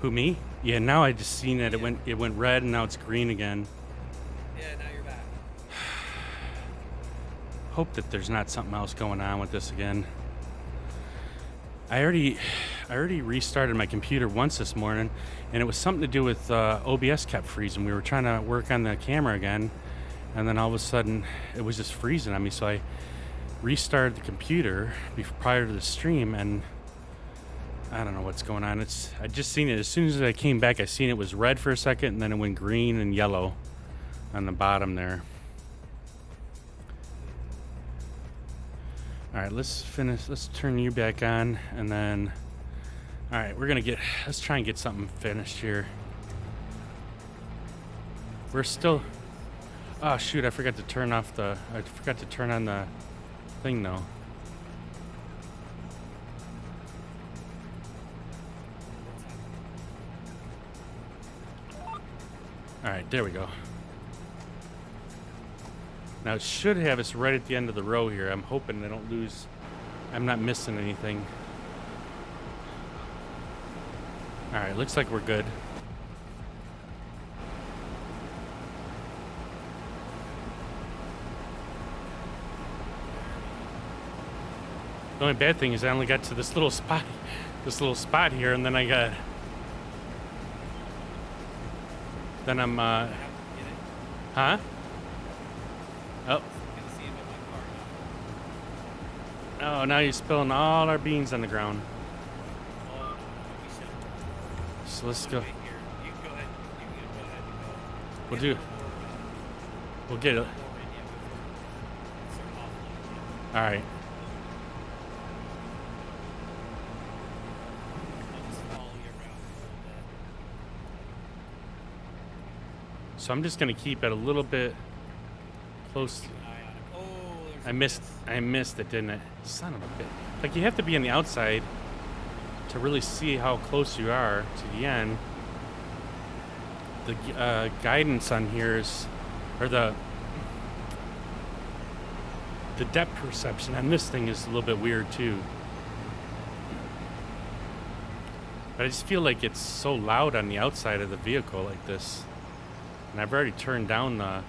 Who, me? Yeah, now I just seen it. Yeah. It went red and now it's green again. Yeah, now you're back. Hope that there's not something else going on with this again. I already I already restarted my computer once this morning, and it was something to do with OBS kept freezing. We were trying to work on the camera again, and then all of a sudden it was just freezing on me. So I restarted the computer prior to the stream, and I don't know what's going on. I just seen it as soon as I came back. I seen it was red for a second, and then it went green and yellow on the bottom there. All right, let's finish. Let's turn you back on, and then, all right, let's try and get something finished here. We're still, oh shoot, I forgot to turn on the thing though. All right, there we go. Now it should have us right at the end of the row here. I'm hoping I don't lose. I'm not missing anything. All right, looks like we're good. The only bad thing is I only got to this little spot here, and then I'm huh? Oh. Oh, now you're spilling all our beans on the ground. So let's go. We'll get it. All right. So I'm just gonna keep it a little bit close. I missed it, didn't I? Son of a bitch. Like, you have to be on the outside to really see how close you are to the end. The guidance on here is, or the depth perception on this thing is a little bit weird too. But I just feel like it's so loud on the outside of the vehicle like this. And I've already turned down the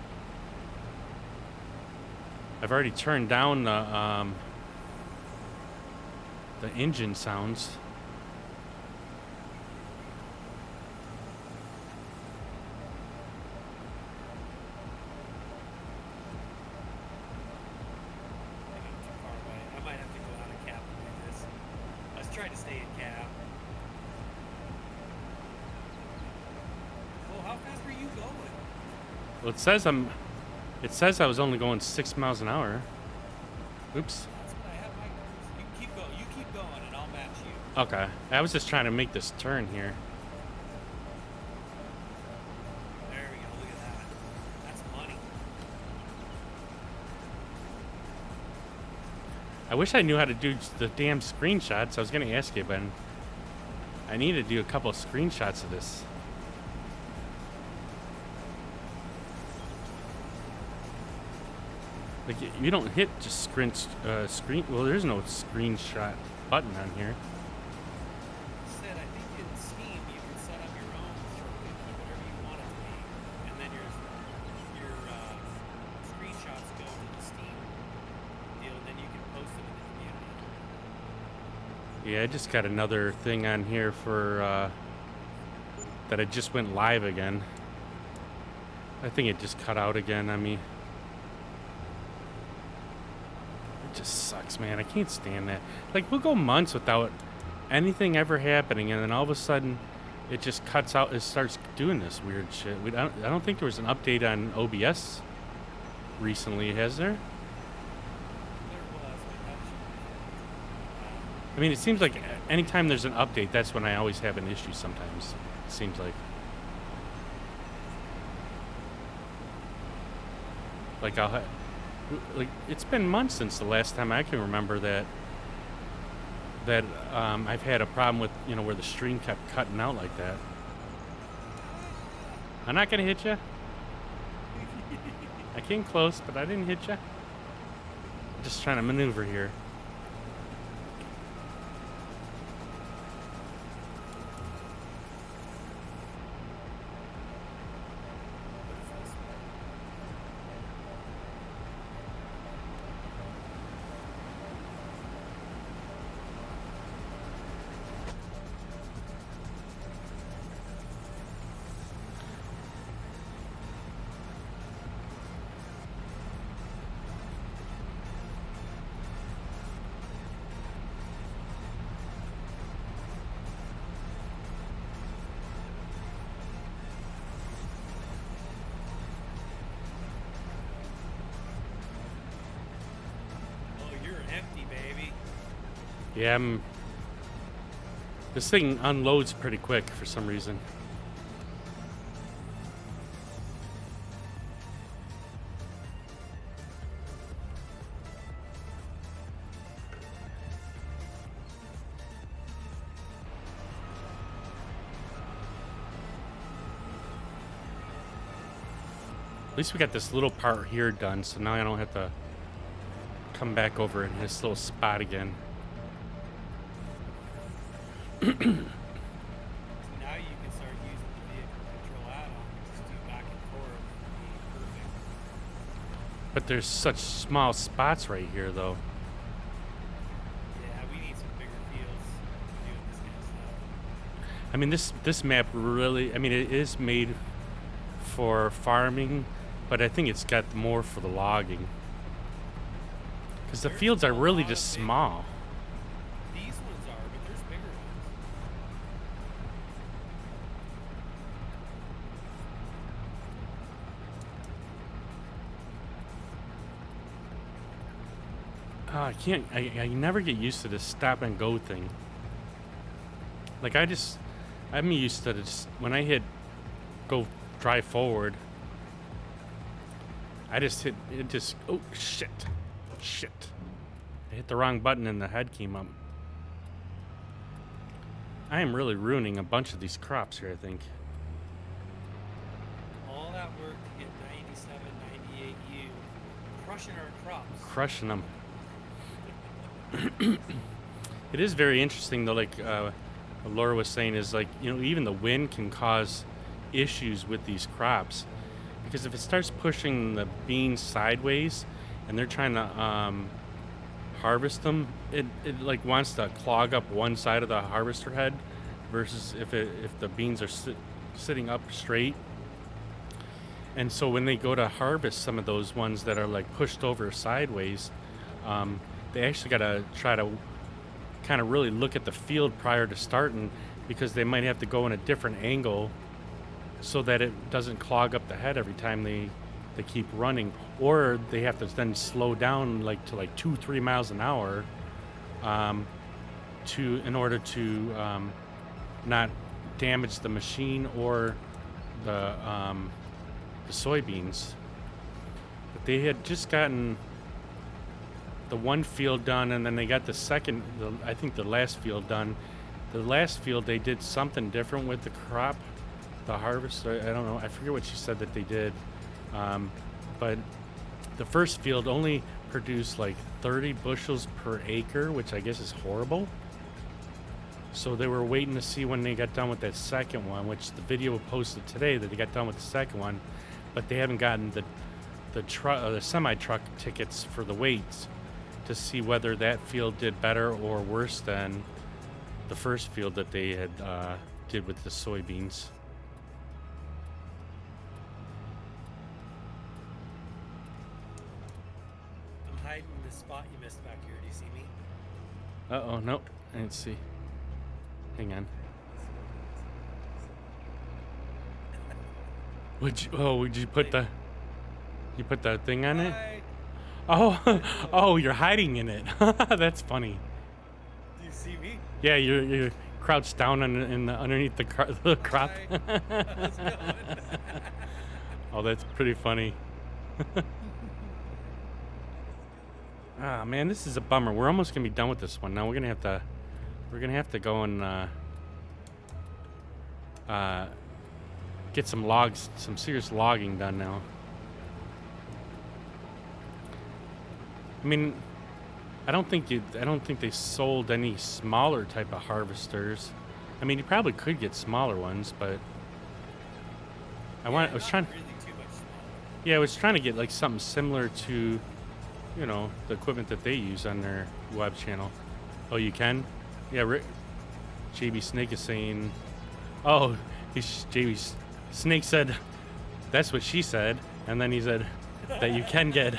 engine sounds. I might have to go out of cab to do this. I was trying to stay in cab. Well, how fast were you going? Well, it says I was only going 6 miles an hour. Oops. That's what I have my cruise. You keep going and I'll match you. Okay. I was just trying to make this turn here. There we go. Look at that. That's money. I wish I knew how to do the damn screenshots. I was going to ask you, but I need to do a couple of screenshots of this. Like, you don't hit just screen. Well, there's no screenshot button on here. Said, I think in Steam you can set up your own shortcut key, whatever you want it to be, and then your screenshots go to the Steam deal, and then you can post them in the community. Yeah, I just got another thing on here for that it just went live again. I think it just cut out again on me. Just sucks, man. I can't stand that. Like, we'll go months without anything ever happening, and then all of a sudden it just cuts out. It starts doing this weird shit. I don't think there was an update on OBS recently, has there? There was, but that should I mean, it seems like anytime there's an update, that's when I always have an issue sometimes. It seems like. Like, it's been months since the last time I can remember that I've had a problem with, where the stream kept cutting out like that. I'm not gonna hit you. I came close, but I didn't hit you. I'm just trying to maneuver here. Yeah, this thing unloads pretty quick for some reason. At least we got this little part here done, so now I don't have to come back over in this little spot again. Now you can start using the vehicle control add-on and just do back and forth. It'd be perfect. But there's such small spots right here, though. Yeah, we need some bigger fields doing this kind of stuff. I mean, this map really, I mean, it is made for farming, but I think it's got more for the logging. Because the There's fields are a really lot just of big- small. These ones are, but there's bigger ones. I can't, I never get used to this stop and go thing. Like, I'm used to this. When I hit go drive forward, I just hit, it just, oh, shit. Shit. I hit the wrong button and the head came up. I am really ruining a bunch of these crops here, I think. All that work to get 97, 98U, crushing our crops. Crushing them. It is very interesting, though, like what Laura was saying, is like, you know, even the wind can cause issues with these crops. Because if it starts pushing the beans sideways and they're trying to harvest them, it like wants to clog up one side of the harvester head versus if the beans are sitting up straight. And so when they go to harvest some of those ones that are like pushed over sideways, they actually got to try to kind of really look at the field prior to starting, because they might have to go in a different angle so that it doesn't clog up the head every time they keep running, or they have to then slow down like to like 2-3 miles an hour in order to not damage the machine or the soybeans. But they had just gotten the one field done, and then they got I think the last field done. The last field they did something different with the crop, the harvest. I don't know. I forget what she said that they did. But the first field only produced like 30 bushels per acre, which I guess is horrible. So they were waiting to see when they got done with that second one, which the video posted today that they got done with the second one, but they haven't gotten the semi-truck tickets for the weights to see whether that field did better or worse than the first field that they had did with the soybeans. I'm hiding in the spot you missed back here. Do you see me? Uh-oh, nope, I didn't see. Hang on. Would you put the thing on it? Hi. Oh, oh, you're hiding in it. That's funny. Do you see me? Yeah, you're crouched down underneath the crop. Hi. How's it going? Oh, that's pretty funny. Ah, man, this is a bummer. We're almost gonna be done with this one. Now we're gonna have to go and get some serious logging done now. I mean, I don't think they sold any smaller type of harvesters. I mean, you probably could get smaller ones, but I was trying. Really too much smaller. Yeah, I was trying to get like something similar to, you know, the equipment that they use on their web channel. Oh, you can? Yeah, JB Snake is saying, oh, JB Snake said, that's what she said, and then he said that you can get.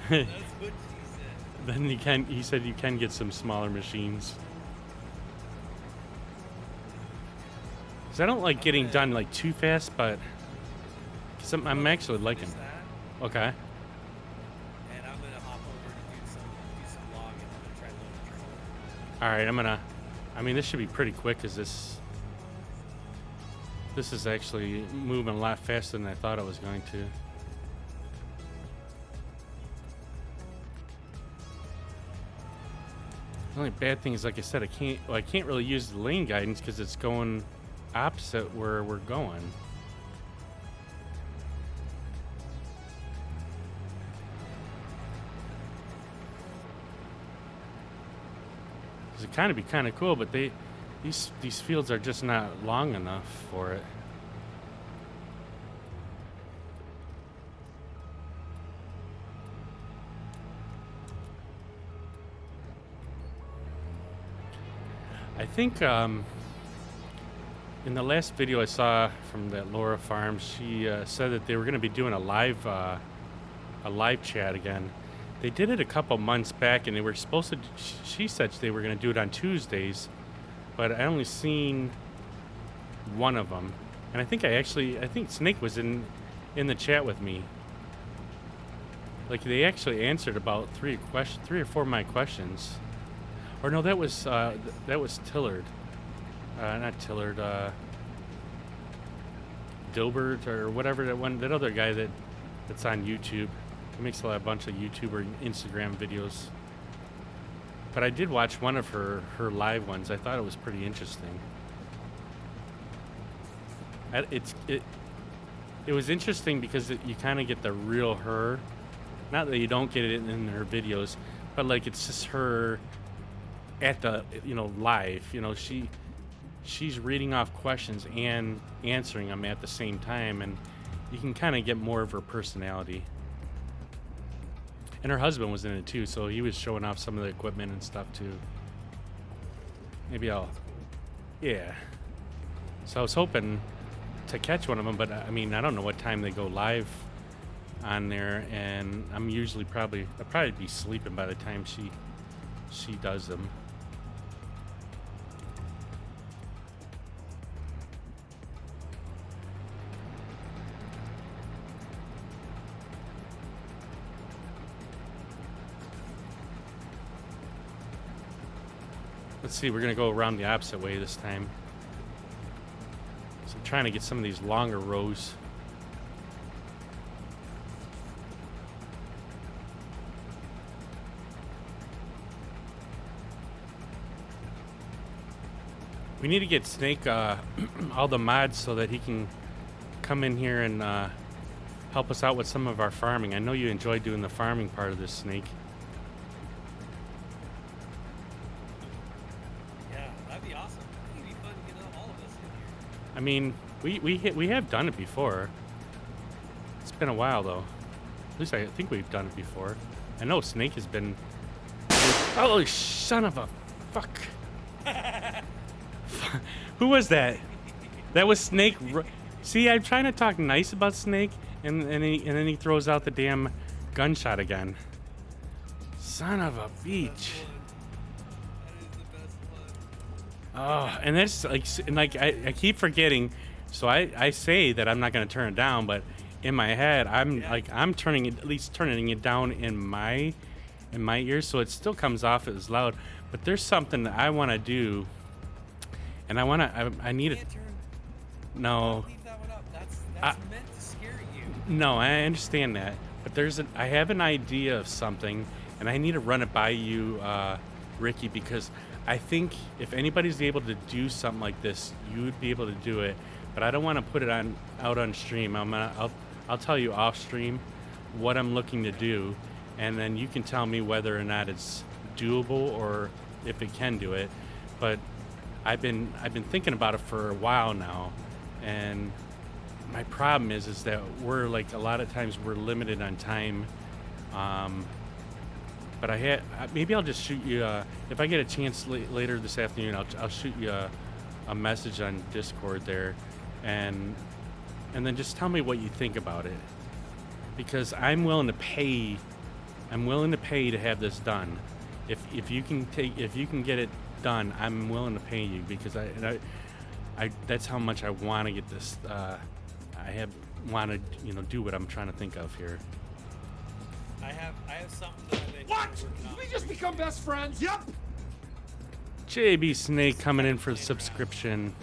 That's what she said. He said you can get some smaller machines. 'Cause I don't like getting done like too fast, but 'cause I'm actually liking. Finish that, Okay. and I'm gonna hop over to do some logging. I'm gonna try to load a truck. All right, I mean, this should be pretty quick because this is actually moving a lot faster than I thought it was going to. The only bad thing is, like I said, I can't really use the lane guidance because it's going opposite where we're going. It kind of be kind of cool, but these fields are just not long enough for it. I think in the last video I saw from that Laura Farm, she said that they were going to be doing a live chat again. They did it a couple months back, and they were supposed to. She said they were going to do it on Tuesdays, but I only seen one of them, and I think Snake was in the chat with me. Like, they actually answered about three or four of my questions. Or no, that was Tillard, not Tillard. Dilbert or whatever that other guy that's on YouTube. He makes a bunch of YouTube or Instagram videos. But I did watch one of her live ones. I thought it was pretty interesting. It was interesting because you kind of get the real her. Not that you don't get it in her videos, but like it's just her at the live. She's reading off questions and answering them at the same time, and you can kind of get more of her personality. And her husband was in it too, so he was showing off some of the equipment and stuff too. Yeah. So I was hoping to catch one of them, but I mean, I don't know what time they go live on there, and I'm usually I'll probably be sleeping by the time she does them. Let's see, we're gonna go around the opposite way this time. So I'm trying to get some of these longer rows. We need to get Snake all the mods so that he can come in here and help us out with some of our farming. I know you enjoy doing the farming part of this, Snake. I mean, we have done it before. It's been a while though. At least I think we've done it before. I know Snake has been. Oh, son of a fuck! Who was that? That was Snake. See, I'm trying to talk nice about Snake, and then he throws out the damn gunshot again. Son of a beach. Oh, and that's like I keep forgetting. So I say that I'm not gonna turn it down, but in my head I'm turning it down in my ears, so it still comes off as loud. But there's something that I want to do, and I need it. No. Leave that one up. That's meant to scare you. No, I understand that, but I have an idea of something, and I need to run it by you, Ricky, because I think if anybody's able to do something like this, you would be able to do it. But I don't want to put it out on stream. I'll tell you off stream what I'm looking to do, and then you can tell me whether or not it's doable or if it can do it. But I've been thinking about it for a while now, and my problem is that we're like a lot of times we're limited on time. But maybe I'll just shoot you, if I get a chance later this afternoon, I'll shoot you a message on Discord there, and then just tell me what you think about it, because I'm willing to pay to have this done. If you can get it done, I'm willing to pay you, because I that's how much I want to get this. I want to do what I'm trying to think of here. I have something that I've been What? working on. Did we just become best friends? Yep. JB Snake coming in for the subscription.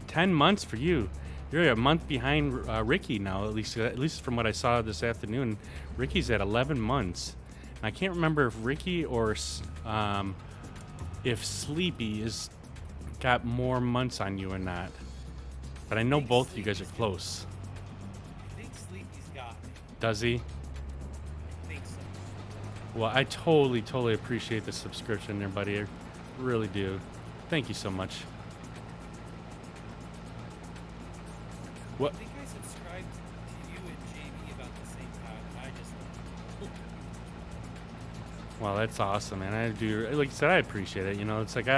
10 months for you. You're a month behind Ricky now, at least from what I saw this afternoon. Ricky's at 11 months. I can't remember if Ricky or if Sleepy is got more months on you or not. But I know both of you guys are close. I think Sleepy's got me. Does he? I think so. Well, I totally appreciate the subscription there, buddy. I really do. Thank you so much. What? I think I subscribed to you and JB about the same time, and I just. Well, that's awesome, man. I do, like I said, I appreciate it. You know, it's like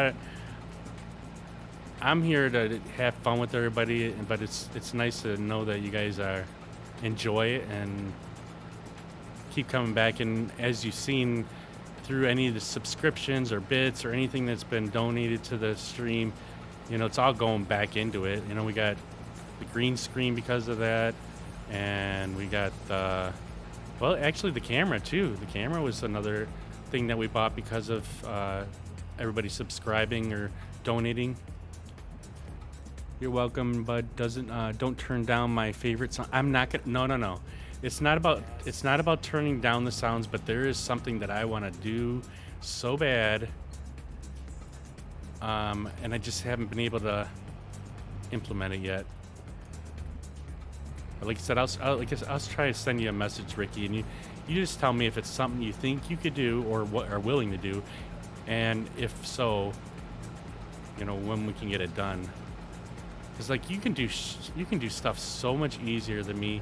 I'm here to have fun with everybody, but it's nice to know that you guys enjoy it and keep coming back. And as you've seen through any of the subscriptions or bits or anything that's been donated to the stream, you know, it's all going back into it. You know, we got the green screen because of that, and we got well, actually the camera too. The camera was another thing that we bought because of everybody subscribing or donating. You're welcome, bud. Don't turn down my favorite song. I'm not gonna. No. It's not about turning down the sounds, but there is something that I want to do so bad, and I just haven't been able to implement it yet. But like I said, I'll try to send you a message, Ricky, and you just tell me if it's something you think you could do or what are willing to do, and if so, you know, when we can get it done. Because like you can do stuff so much easier than me.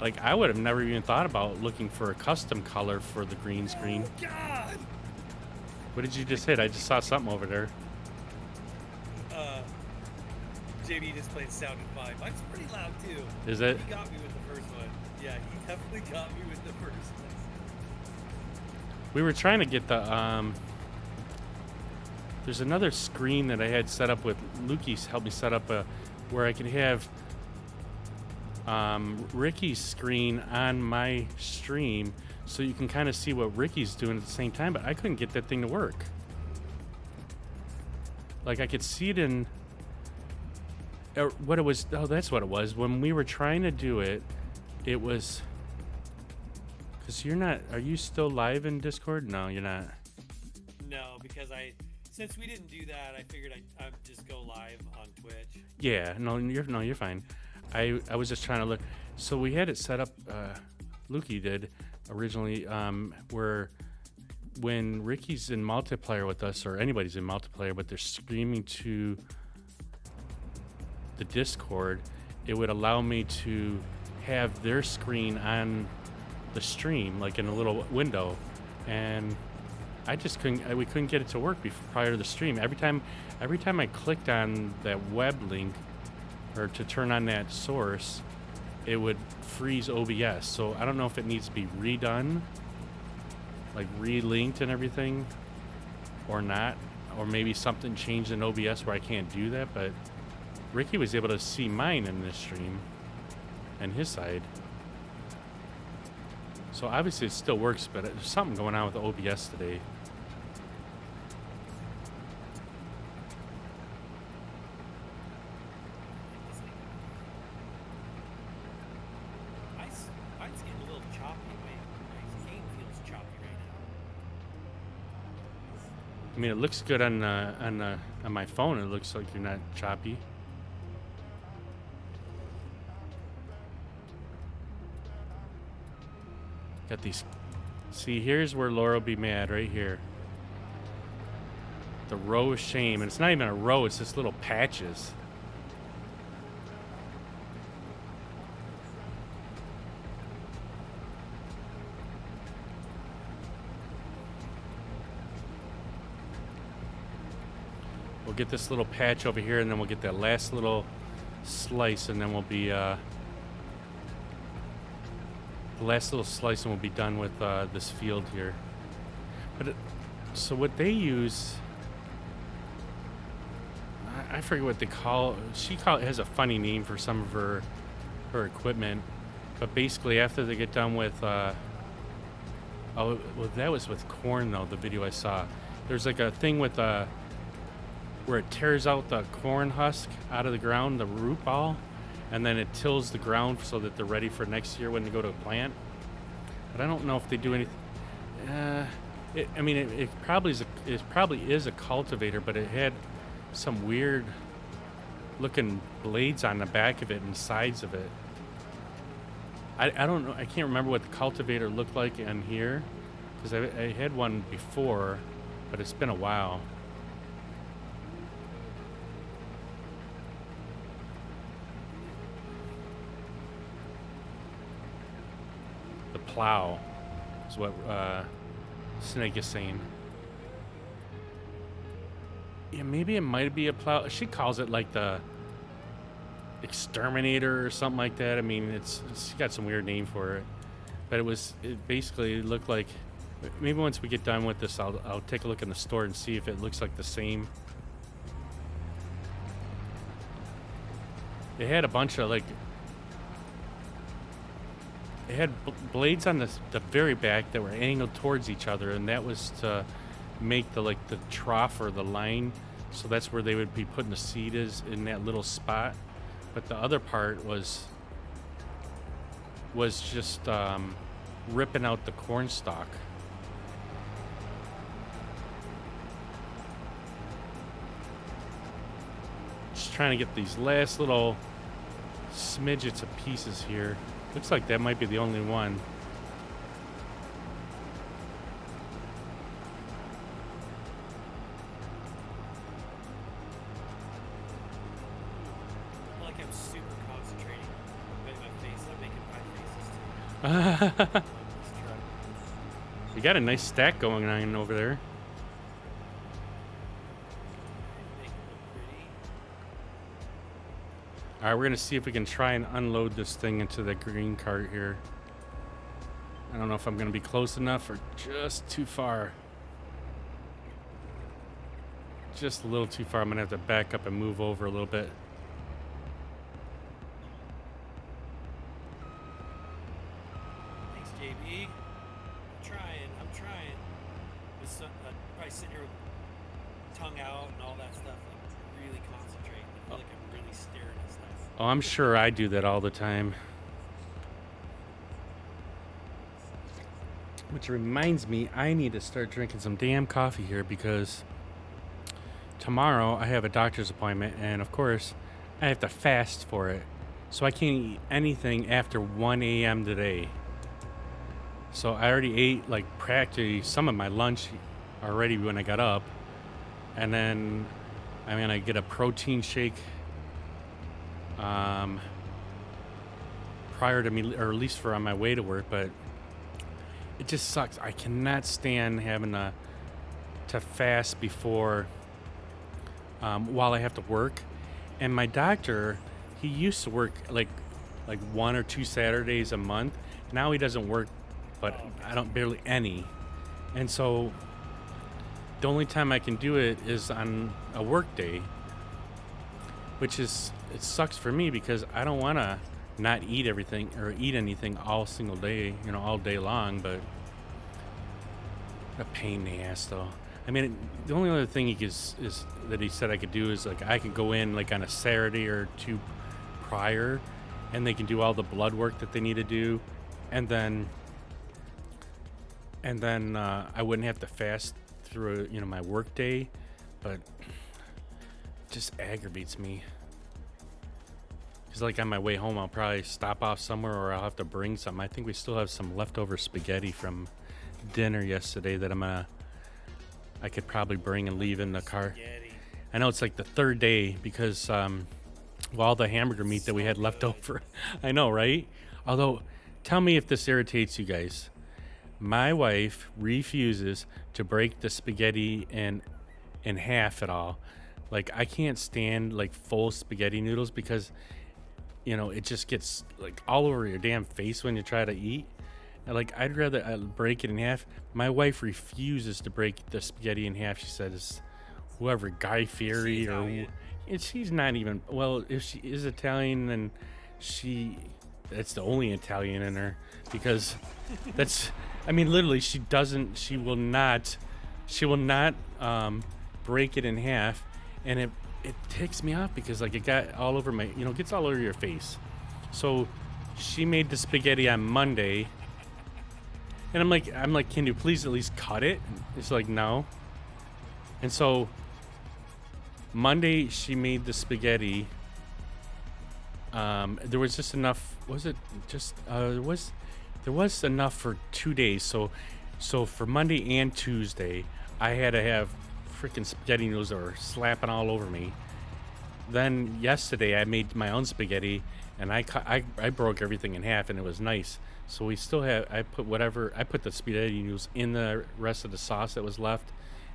Like I would have never even thought about looking for a custom color for the green screen. Oh God! What did you just hit? I just saw something over there. JB just played Sound and Vibe. Mine's pretty loud too. Is it? He got me with the first one. Yeah, he definitely got me with the first one. We were trying to get the there's another screen that I had set up with Lukey's helped me set up where I could have Ricky's screen on my stream so you can kind of see what Ricky's doing at the same time, but I couldn't get that thing to work. Like I could see it in what it was. Oh, that's what it was. When we were trying to do it, it was because you're not. Are you still live in Discord? No, you're not. No, because since we didn't do that, I figured I'd just go live on Twitch. Yeah, you're fine. I was just trying to look. So we had it set up. Lukey did originally, where when Ricky's in multiplayer with us, or anybody's in multiplayer, but they're streaming to the Discord, it would allow me to have their screen on the stream, like in a little window, and I just we couldn't get it to work prior to the stream. Every time I clicked on that web link or to turn on that source, it would freeze OBS. So I don't know if it needs to be redone, like relinked and everything, or not, or maybe something changed in OBS where I can't do that. But Ricky was able to see mine in this stream and his side. So obviously it still works, but there's something going on with the OBS today. Mine's getting a little choppy. My game feels choppy right now. I mean, it looks good on my phone. It looks like you're not choppy. Got these. See, here's where Laura will be mad, right here. The row of shame. And it's not even a row, it's just little patches. We'll get this little patch over here, and then we'll get that last little slice, and then we'll be the last little slice, and we'll be done with this field here. But so what they use, I forget what they call. It has a funny name for some of her equipment. But basically, after they get done with, oh, well, that was with corn though. The video I saw, there's like a thing with where it tears out the corn husk out of the ground, the root ball, and then it tills the ground so that they're ready for next year when they go to plant. But I don't know if they do anything. It probably is a cultivator, but it had some weird looking blades on the back of it and sides of it. I don't know. I can't remember what the cultivator looked like in here because I had one before, but it's been a while. The plow is what Snake is saying. Yeah, maybe it might be a plow. She calls it like the exterminator or something like that. I mean, it's got some weird name for it, but it basically looked like. Maybe once we get done with this, I'll take a look in the store and see if it looks like the same. They had a bunch of like. It had blades on the very back that were angled towards each other, and that was to make the trough or the line, so that's where they would be putting the seed is in that little spot. But the other part was just ripping out the corn stalk. Just trying to get these last little smidgets of pieces here. Looks like that might be the only one. Like I'm super concentrating. Making my face. I'm making pie faces too. This truck. You got a nice stack going on over there. Make it look pretty. All right, we're gonna see if we can try and unload this thing into the green cart here. I don't know if I'm gonna be close enough or just too far. Just a little too far. I'm gonna have to back up and move over a little bit. Thanks, JB. I'm trying. Just probably sitting here with tongue out and all that stuff, like really concentrating. I feel like I'm really staring at stuff. Oh, I'm sure I do that all the time. Which reminds me, I need to start drinking some damn coffee here because tomorrow I have a doctor's appointment, and of course, I have to fast for it. So I can't eat anything after 1 a.m. today. So I already ate like practically some of my lunch already when I got up. And then I'm going to get a protein shake prior to me, or at least for on my way to work, but it just sucks. I cannot stand having to fast before while I have to work. And my doctor, he used to work like 1 or 2 Saturdays a month. Now he doesn't work, but I don't barely any. And so the only time I can do it is on a work day, which is, it sucks for me because I don't want to not eat everything or eat anything all single day, all day long, but a pain in the ass though. I mean, the only other thing is that he said I could do is like I could go in like on a Saturday or 2 prior, and they can do all the blood work that they need to do, and then I wouldn't have to fast through my work day, but it just aggravates me. Because like on my way home, I'll probably stop off somewhere, or I'll have to bring something. I think we still have some leftover spaghetti from dinner yesterday that I could probably bring and leave in the car. Spaghetti. I know it's like the 3rd day because all the hamburger meat that we had left over. I know, right? Although, tell me if this irritates you guys. My wife refuses to break the spaghetti in half at all. Like, I can't stand like full spaghetti noodles because it just gets like all over your damn face when you try to eat. And, like, I'd rather break it in half. My wife refuses to break the spaghetti in half. She says whoever, Guy Fieri, or she's not even, well, if she is Italian, then that's the only Italian in her, because literally she will not break it in half. and it ticks me off because like it got all over my, you know, gets all over your face. So she made the spaghetti on Monday, and I'm like, can you please at least cut it? It's like no. And so Monday she made the spaghetti. There was just enough. Was it just there was enough for 2 days. So for Monday and Tuesday, I had to have freaking spaghetti noodles that were slapping all over me. Then yesterday I made my own spaghetti, and I broke everything in half, and it was nice. So we still have, I put the spaghetti noodles in the rest of the sauce that was left,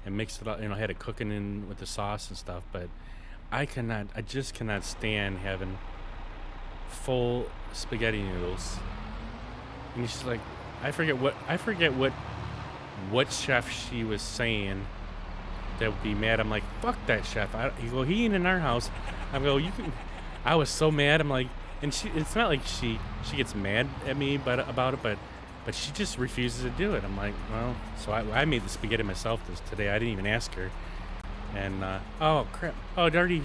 and mixed it up. You know, had it cooking in with the sauce and stuff. But I just cannot stand having full spaghetti noodles. And it's just like, I forget what chef she was saying that would be mad. I'm like, fuck that chef. He ain't in our house. I go, you can. I was so mad. I'm like, and it's not like she gets mad at me about it, but she just refuses to do it. I'm like, well, so I made the spaghetti myself today. I didn't even ask her. And oh crap. Oh, it already,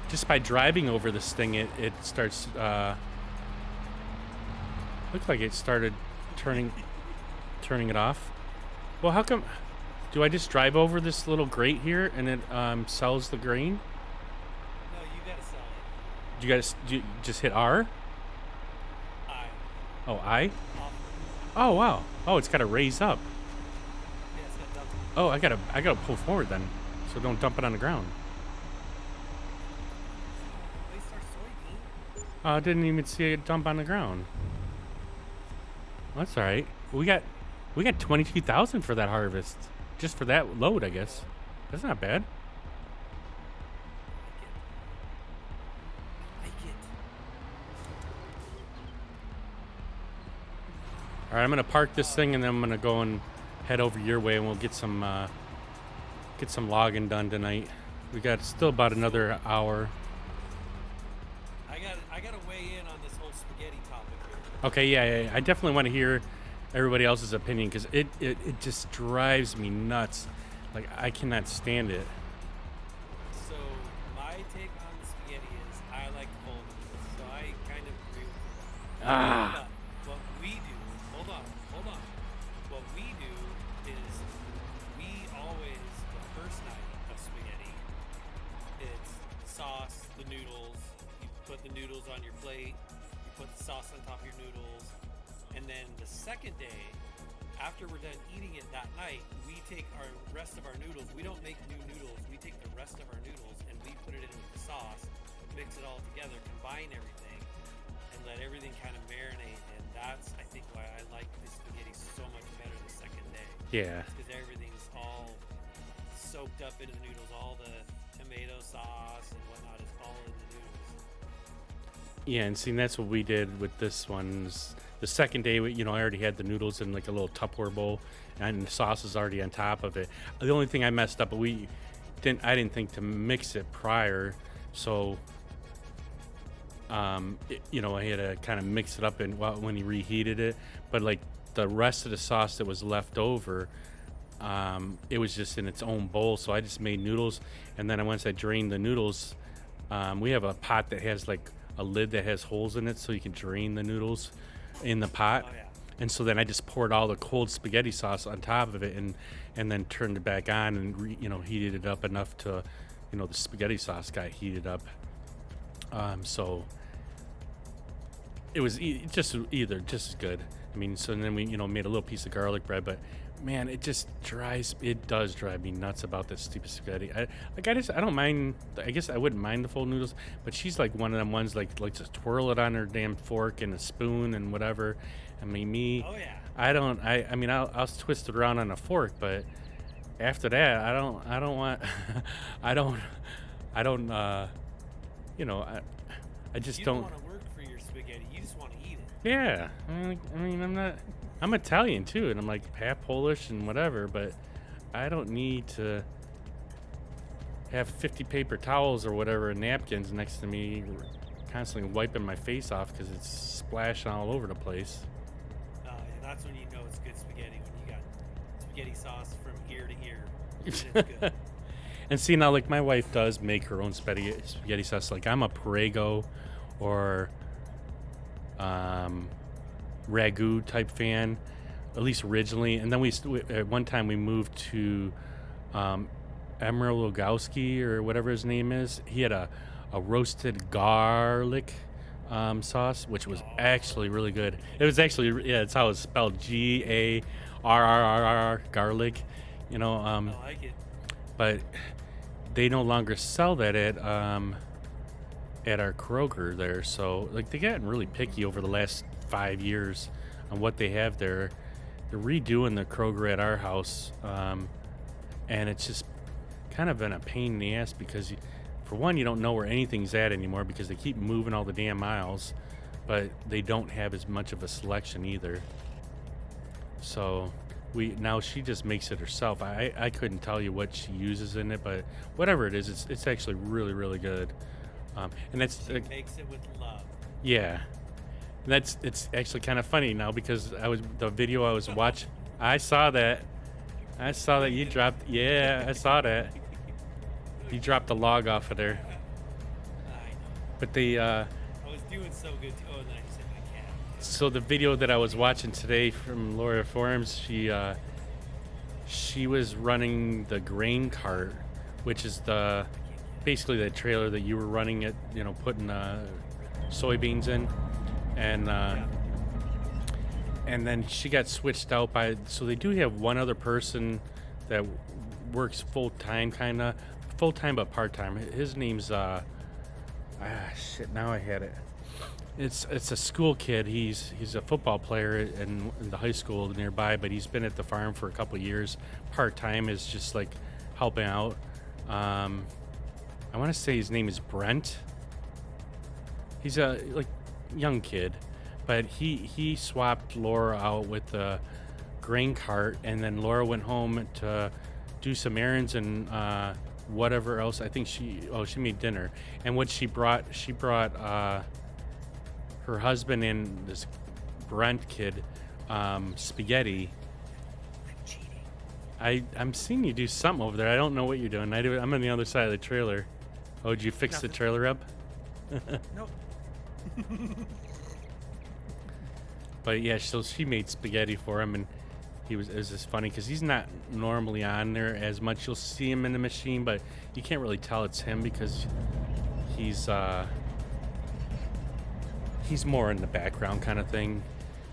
just by driving over this thing, it starts. Looked like it started turning it off. Well, how come? Do I just drive over this little grate here and it sells the grain? No, you gotta sell it. Do you just hit R? I Oh, I? off. Oh, wow. Oh, it's got to raise up. Yeah, it's got double. Oh, I gotta pull forward then, so don't dump it on the ground. Waste our soybean. Oh, I didn't even see it dump on the ground. Well, that's all right. We got 22,000 for that harvest, just for that load, I guess. That's not bad. I like it. All right, I'm gonna park this thing and then I'm gonna go and head over your way, and we'll get some logging done tonight. We got still about another hour. I gotta weigh in on this whole spaghetti topic here. Okay, yeah. I definitely want to hear everybody else's opinion because it just drives me nuts. Like, I cannot stand it. So my take on the spaghetti is I like full noodles. So I kind of agree with you. Ah, But what we do, hold on. What we do is we always, the first night of spaghetti, it's sauce, the noodles, you put the noodles on your plate, you put the sauce on top of your noodles, and then the second day, after we're done eating it that night, we take our rest of our noodles. We don't make new noodles. We take the rest of our noodles and we put it in with the sauce, mix it all together, combine everything, and let everything kind of marinate. And that's, I think, why I like the spaghetti so much better the second day. yeah. Because everything's all soaked up into the noodles. All the tomato sauce and whatnot is all in the noodles. Yeah, and see, that's what we did with this one. The second day, I already had the noodles in like a little Tupperware bowl, and the sauce is already on top of it. The only thing I messed up, but I didn't think to mix it prior, so I had to kind of mix it up when he reheated it. But like the rest of the sauce that was left over, it was just in its own bowl. So I just made noodles, and then once I drained the noodles, we have a pot that has like a lid that has holes in it, so you can drain the noodles in the pot. Oh yeah. And so then I just poured all the cold spaghetti sauce on top of it, and then turned it back on and heated it up enough to, the spaghetti sauce got heated up. So it was just as good. I mean, so then we made a little piece of garlic bread, but man, it does drive me nuts about this stupid spaghetti. I don't mind. I guess I wouldn't mind the full noodles, but she's like one of them ones like just twirl it on her damn fork and a spoon and whatever. I mean, me, Oh yeah. I don't. I mean, I'll twist it around on a fork, but after that, I don't want. I don't. I just You don't. want to work for your spaghetti. You just want to eat it. Yeah, I mean, I'm Italian too, and I'm like half Polish and whatever, but I don't need to have 50 paper towels or whatever and napkins next to me, constantly wiping my face off because it's splashing all over the place. Yeah, that's when you know it's good spaghetti, when you got spaghetti sauce from ear to ear. And it's good. And see now, like my wife does make her own spaghetti sauce. Like I'm a Prego or um, ragu type fan, at least originally. And then at one time we moved to um, Emeril Lugowski or whatever his name is. He had a roasted garlic sauce, which was actually really good. It was actually, yeah, it's how it's spelled, Garrrr, garlic, you know. I like it. But they no longer sell that at our Kroger there. So like they gotten really picky over the last 5 years on what they have there. They're redoing the Kroger at our house, and it's just kind of been a pain in the ass because for one, you don't know where anything's at anymore because they keep moving all the damn miles, but they don't have as much of a selection either. So now she just makes it herself. I couldn't tell you what she uses in it, but whatever it is, it's actually really really good. And that's She makes it with love. yeah. It's actually kind of funny now because the video I was watching. I saw that you dropped. Yeah, I saw that. You dropped the log off of there. I know. But the I was doing so good. Oh, and then I said my cat. so the video that I was watching today from Laura Forums, she was running the grain cart, which is basically the trailer that you were running it, putting soybeans in, and and then she got switched out so they do have one other person that works full time, but part time. His name's shit. Now I had it. It's a school kid. He's a football player in the high school nearby, but he's been at the farm for a couple of years. Part time is just like helping out. I want to say his name is Brent. He's a young kid, but he swapped Laura out with the grain cart, and then Laura went home to do some errands and whatever else. I think she made dinner, and what she brought her husband and this Brent kid spaghetti. I'm cheating. I'm seeing you do something over there. I don't know what you're doing. I'm on the other side of the trailer. Oh, did you fix the Nothing. trailer up? Nope. But yeah, so she made spaghetti for him, and it was just funny because he's not normally on there as much. You'll see him in the machine, but you can't really tell it's him because he's more in the background kind of thing.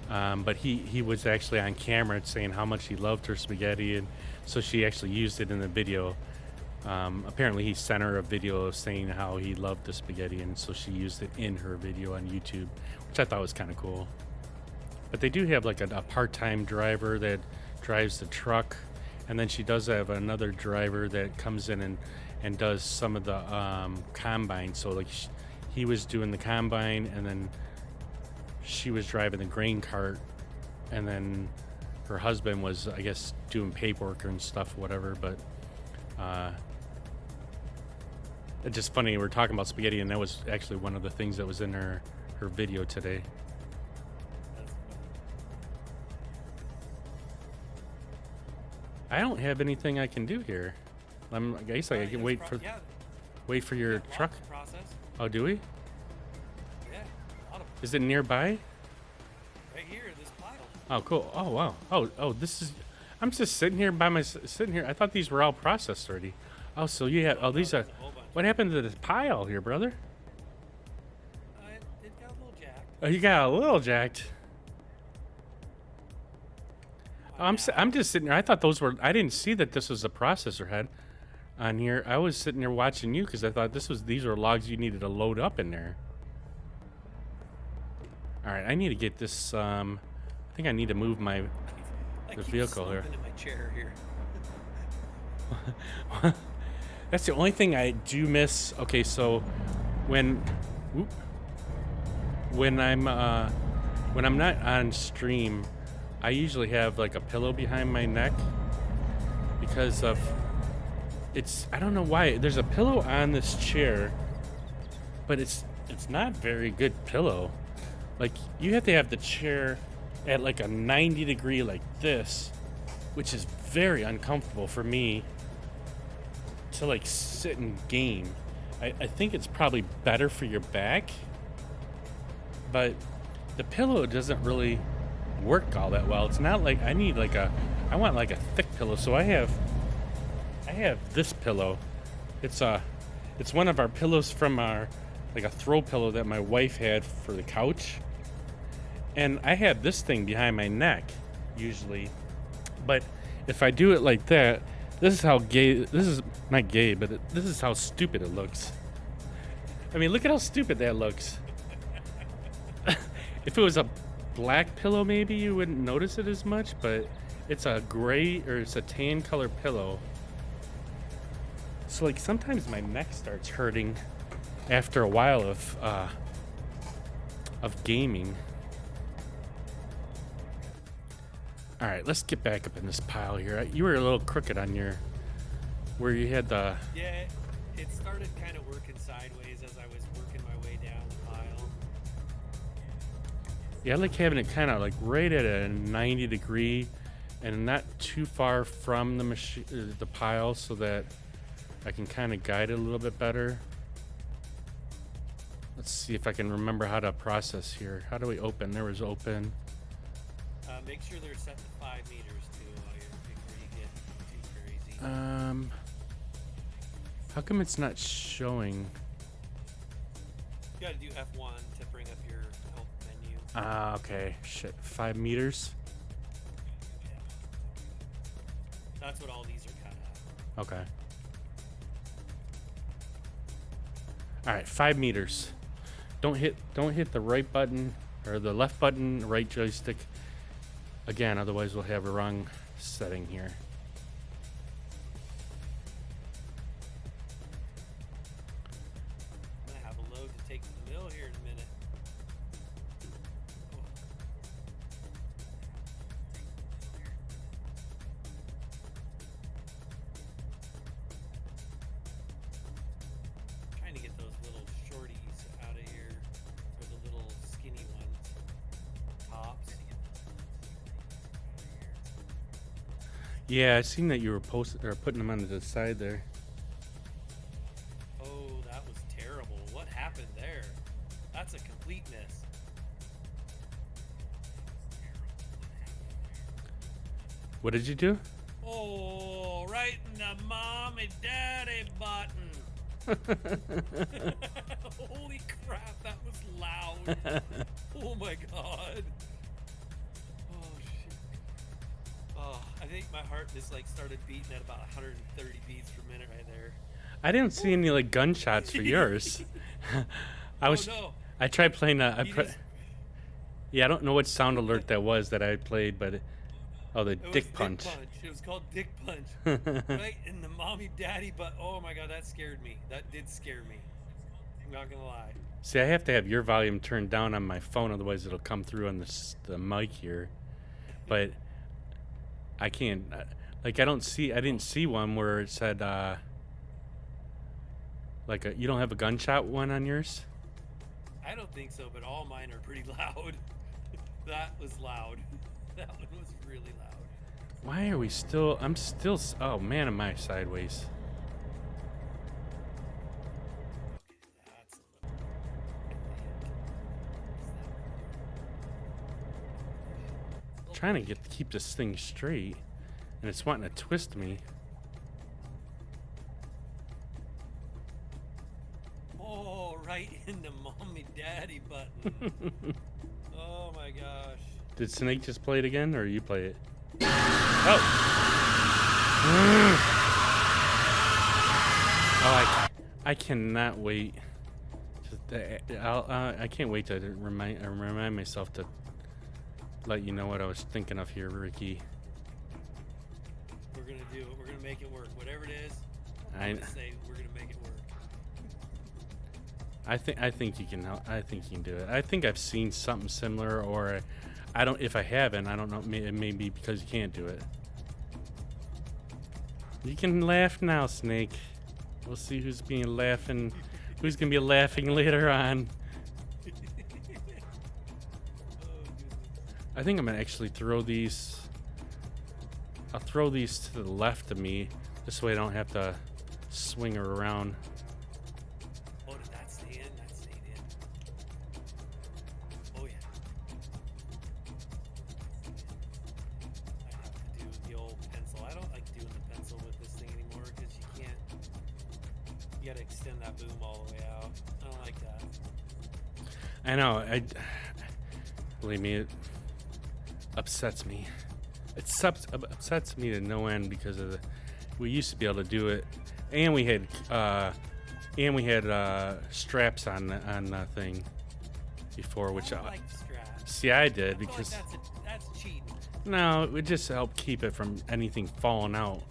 But he was actually on camera saying how much he loved her spaghetti, and so she actually used it in the video. Apparently he sent her a video of saying how he loved the spaghetti, and so she used it in her video on YouTube, which I thought was kind of cool. But they do have like a part-time driver that drives the truck, and then she does have another driver that comes in and does some of the combine. So like he was doing the combine, and then she was driving the grain cart, and then her husband was, I guess, doing paperwork and stuff, whatever. But it's just funny, we're talking about spaghetti, and that was actually one of the things that was in her video today. That's I don't have anything I can do here. I guess I can wait for your yeah, truck. lots of process. Oh, do we? Yeah, a lot of Is it nearby? right here, this pile. Oh, cool. Oh, wow. Oh, this is. I'm just sitting here sitting here. I thought these were all processed already. Oh, so you have. Oh, these are. There's a whole bunch. What happened to this pile here, brother? It got a little jacked. Oh, you got a little jacked. Oh, I'm just sitting here. I thought those were. I didn't see that this was a processor head on here. I was sitting there watching you because I thought these were logs you needed to load up in there. All right, I need to get this. I think I need to move the keep vehicle here. slumping in my chair here. That's the only thing I do miss. Okay, so when I'm not on stream, I usually have like a pillow behind my neck because of I don't know why. There's a pillow on this chair, but it's not very good pillow. Like you have to have the chair at like a 90 degree like this, which is very uncomfortable for me to like sit and game. I think it's probably better for your back, but the pillow doesn't really work all that well. It's not like I want like a thick pillow. So I have this pillow. It's one of our pillows from our, like a throw pillow that my wife had for the couch. And I have this thing behind my neck usually. But if I do it like that, this is how gay, this is not gay, but this is how stupid it looks. I mean, look at how stupid that looks. If it was a black pillow, maybe you wouldn't notice it as much, but it's a gray or it's a tan color pillow. So like sometimes my neck starts hurting after a while of gaming. All right, let's get back up in this pile here. You were a little crooked on your, where you had the. Yeah, it started kind of working sideways as I was working my way down the pile. Yeah, I like having it kind of like right at a 90 degree and not too far from the machine, the pile, so that I can kind of guide it a little bit better. Let's see if I can remember how to process here. How do we open? There was open. Make sure they're set to 5 meters too before you get too crazy. How come it's not showing? You gotta do F1 to bring up your help menu. Okay. Shit. 5 meters. That's what all these are kind of. Okay. All right. 5 meters. Don't hit the right button or the left button, right joystick. Again, otherwise we'll have a wrong setting here. I'm gonna have a load to take to the mill here in a minute. Trying to get those little shorties out of here, or the little skinny ones, tops. Yeah, I seen that you were putting them on the side there. Oh, that was terrible. What happened there? That's a complete miss. What did you do? Oh, right in the mom and daddy button. Holy crap, that was loud. Oh my god. Oh shit. Oh, I think my heart just like started beating at about 130 beats per minute right there. I didn't see any like gunshots for yours. Oh no. I tried playing You just- yeah, I don't know what sound alert that was that I played, but the It was dick punch. It was called Dick Punch. Right in the mommy daddy butt. Oh my god, that scared me. That did scare me. I'm not gonna lie. See, I have to have your volume turned down on my phone, otherwise it'll come through on the mic here. But I can't. I didn't see one where it said you don't have a gunshot one on yours. I don't think so, but all mine are pretty loud. That was loud. That one was really loud. Why are we still? I'm still. Oh man, am I sideways? Okay, that's a little. Trying to keep this thing straight, and it's wanting to twist me. Oh, right in the mommy daddy button. Oh my gosh. Did Snake just play it again, or you play it? Oh. Oh, I cannot wait. I can't wait to remind myself to let you know what I was thinking of here, Ricky. We're gonna do it. We're gonna make it work. Whatever it is, I I'm gonna say we're gonna make it work. I think you can help. I think you can do it. I think I've seen something similar, or I don't. If I haven't, I don't know. It may be because you can't do it. You can laugh now, Snake. We'll see who's gonna be laughing later on. I think I'm gonna actually throw these. I'll throw these to the left of me, this way I don't have to swing her around. Oh, did that stay in? That stayed in. Oh, yeah. I have to do the old pencil. I don't like doing the pencil with this thing anymore because you can't. You gotta extend that boom all the way out. I don't like that. I know. Believe me, it upsets me. It upsets me to no end because of we used to be able to do it, and we had straps on the thing before, which I don't like straps. see I did I feel because like that's cheating. no, it would just help keep it from anything falling out.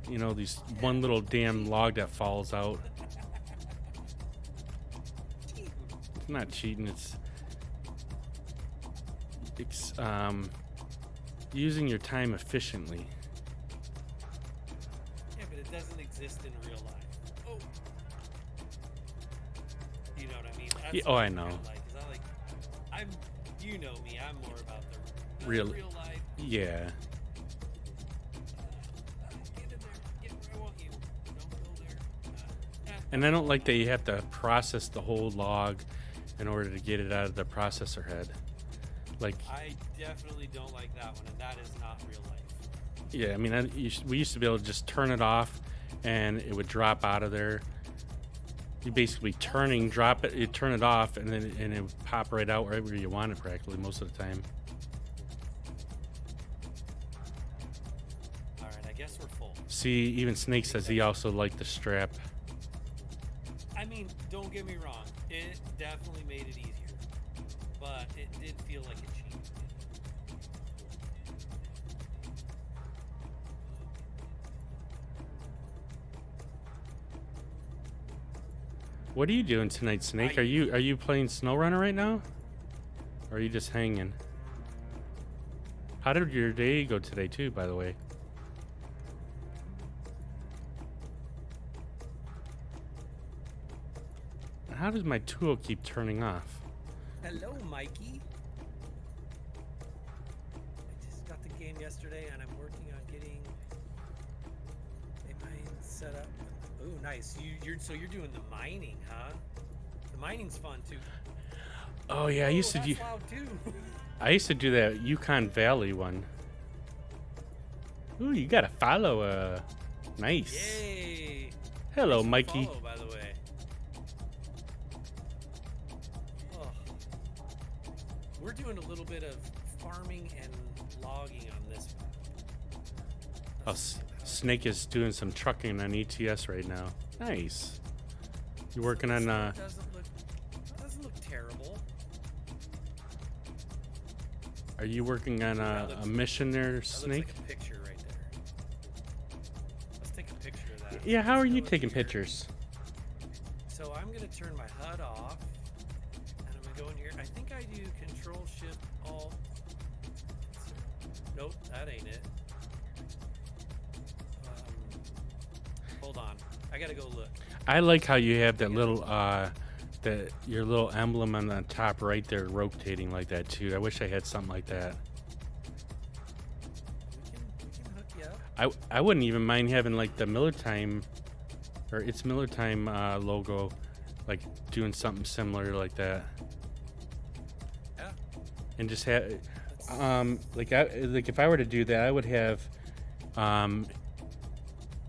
You know, these one little damn log that falls out. Cheating. It's not cheating. It's using your time efficiently. Yeah, but it doesn't exist in real life. Oh. You know what I mean? That's Yeah, what I I know. like, 'cause you know me, I'm more about the Real- real life. Yeah. Get in there, get where I want you. Don't go there. And I don't like that you have to process the whole log in order to get it out of the processor head. Like, I definitely don't like that one, and that is not real life. yeah, I mean, we used to be able to just turn it off and it would drop out of there. You basically drop it, you turn it off, and then it would pop right out wherever you want it practically most of the time. All right, I guess we're full. See, even Snake says he also liked the strap. I mean, don't get me wrong, it definitely made it easier, but it did feel like a cheat. What are you doing tonight, Snake? Are you playing SnowRunner right now? Or are you just hanging? How did your day go today too, by the way? How does my tool keep turning off? Hello, Mikey. I just got the game yesterday, and I'm working on getting a mine set up. Ooh, nice. You're doing the mining, huh? The mining's fun too. Oh yeah, I used to do. That's loud too. I used to do that Yukon Valley one. Ooh, you got a follower. Nice. Yay! Hello, Thanks for Mikey. follow, by the way. Oh. We're doing a little bit of farming and logging on this one. Oh, Snake is doing some trucking on ETS right now. Nice. You working on Doesn't look terrible. Are you working on a mission there, That Snake? looks like a picture right there. Let's take a picture of that. Yeah, how are Let's you go taking here. pictures? So I'm gonna turn my HUD off, and I'm gonna go in here. I think I do Control Shift Alt. Nope, that ain't it. Hold on, I gotta go look. I like how you have that little your little emblem on the top right there rotating like that too. I wish I had something like that. We can hook you up. I wouldn't even mind having like the Miller Time or It's Miller Time logo, like doing something similar like that, Yeah. and just have like if I were to do that, I would have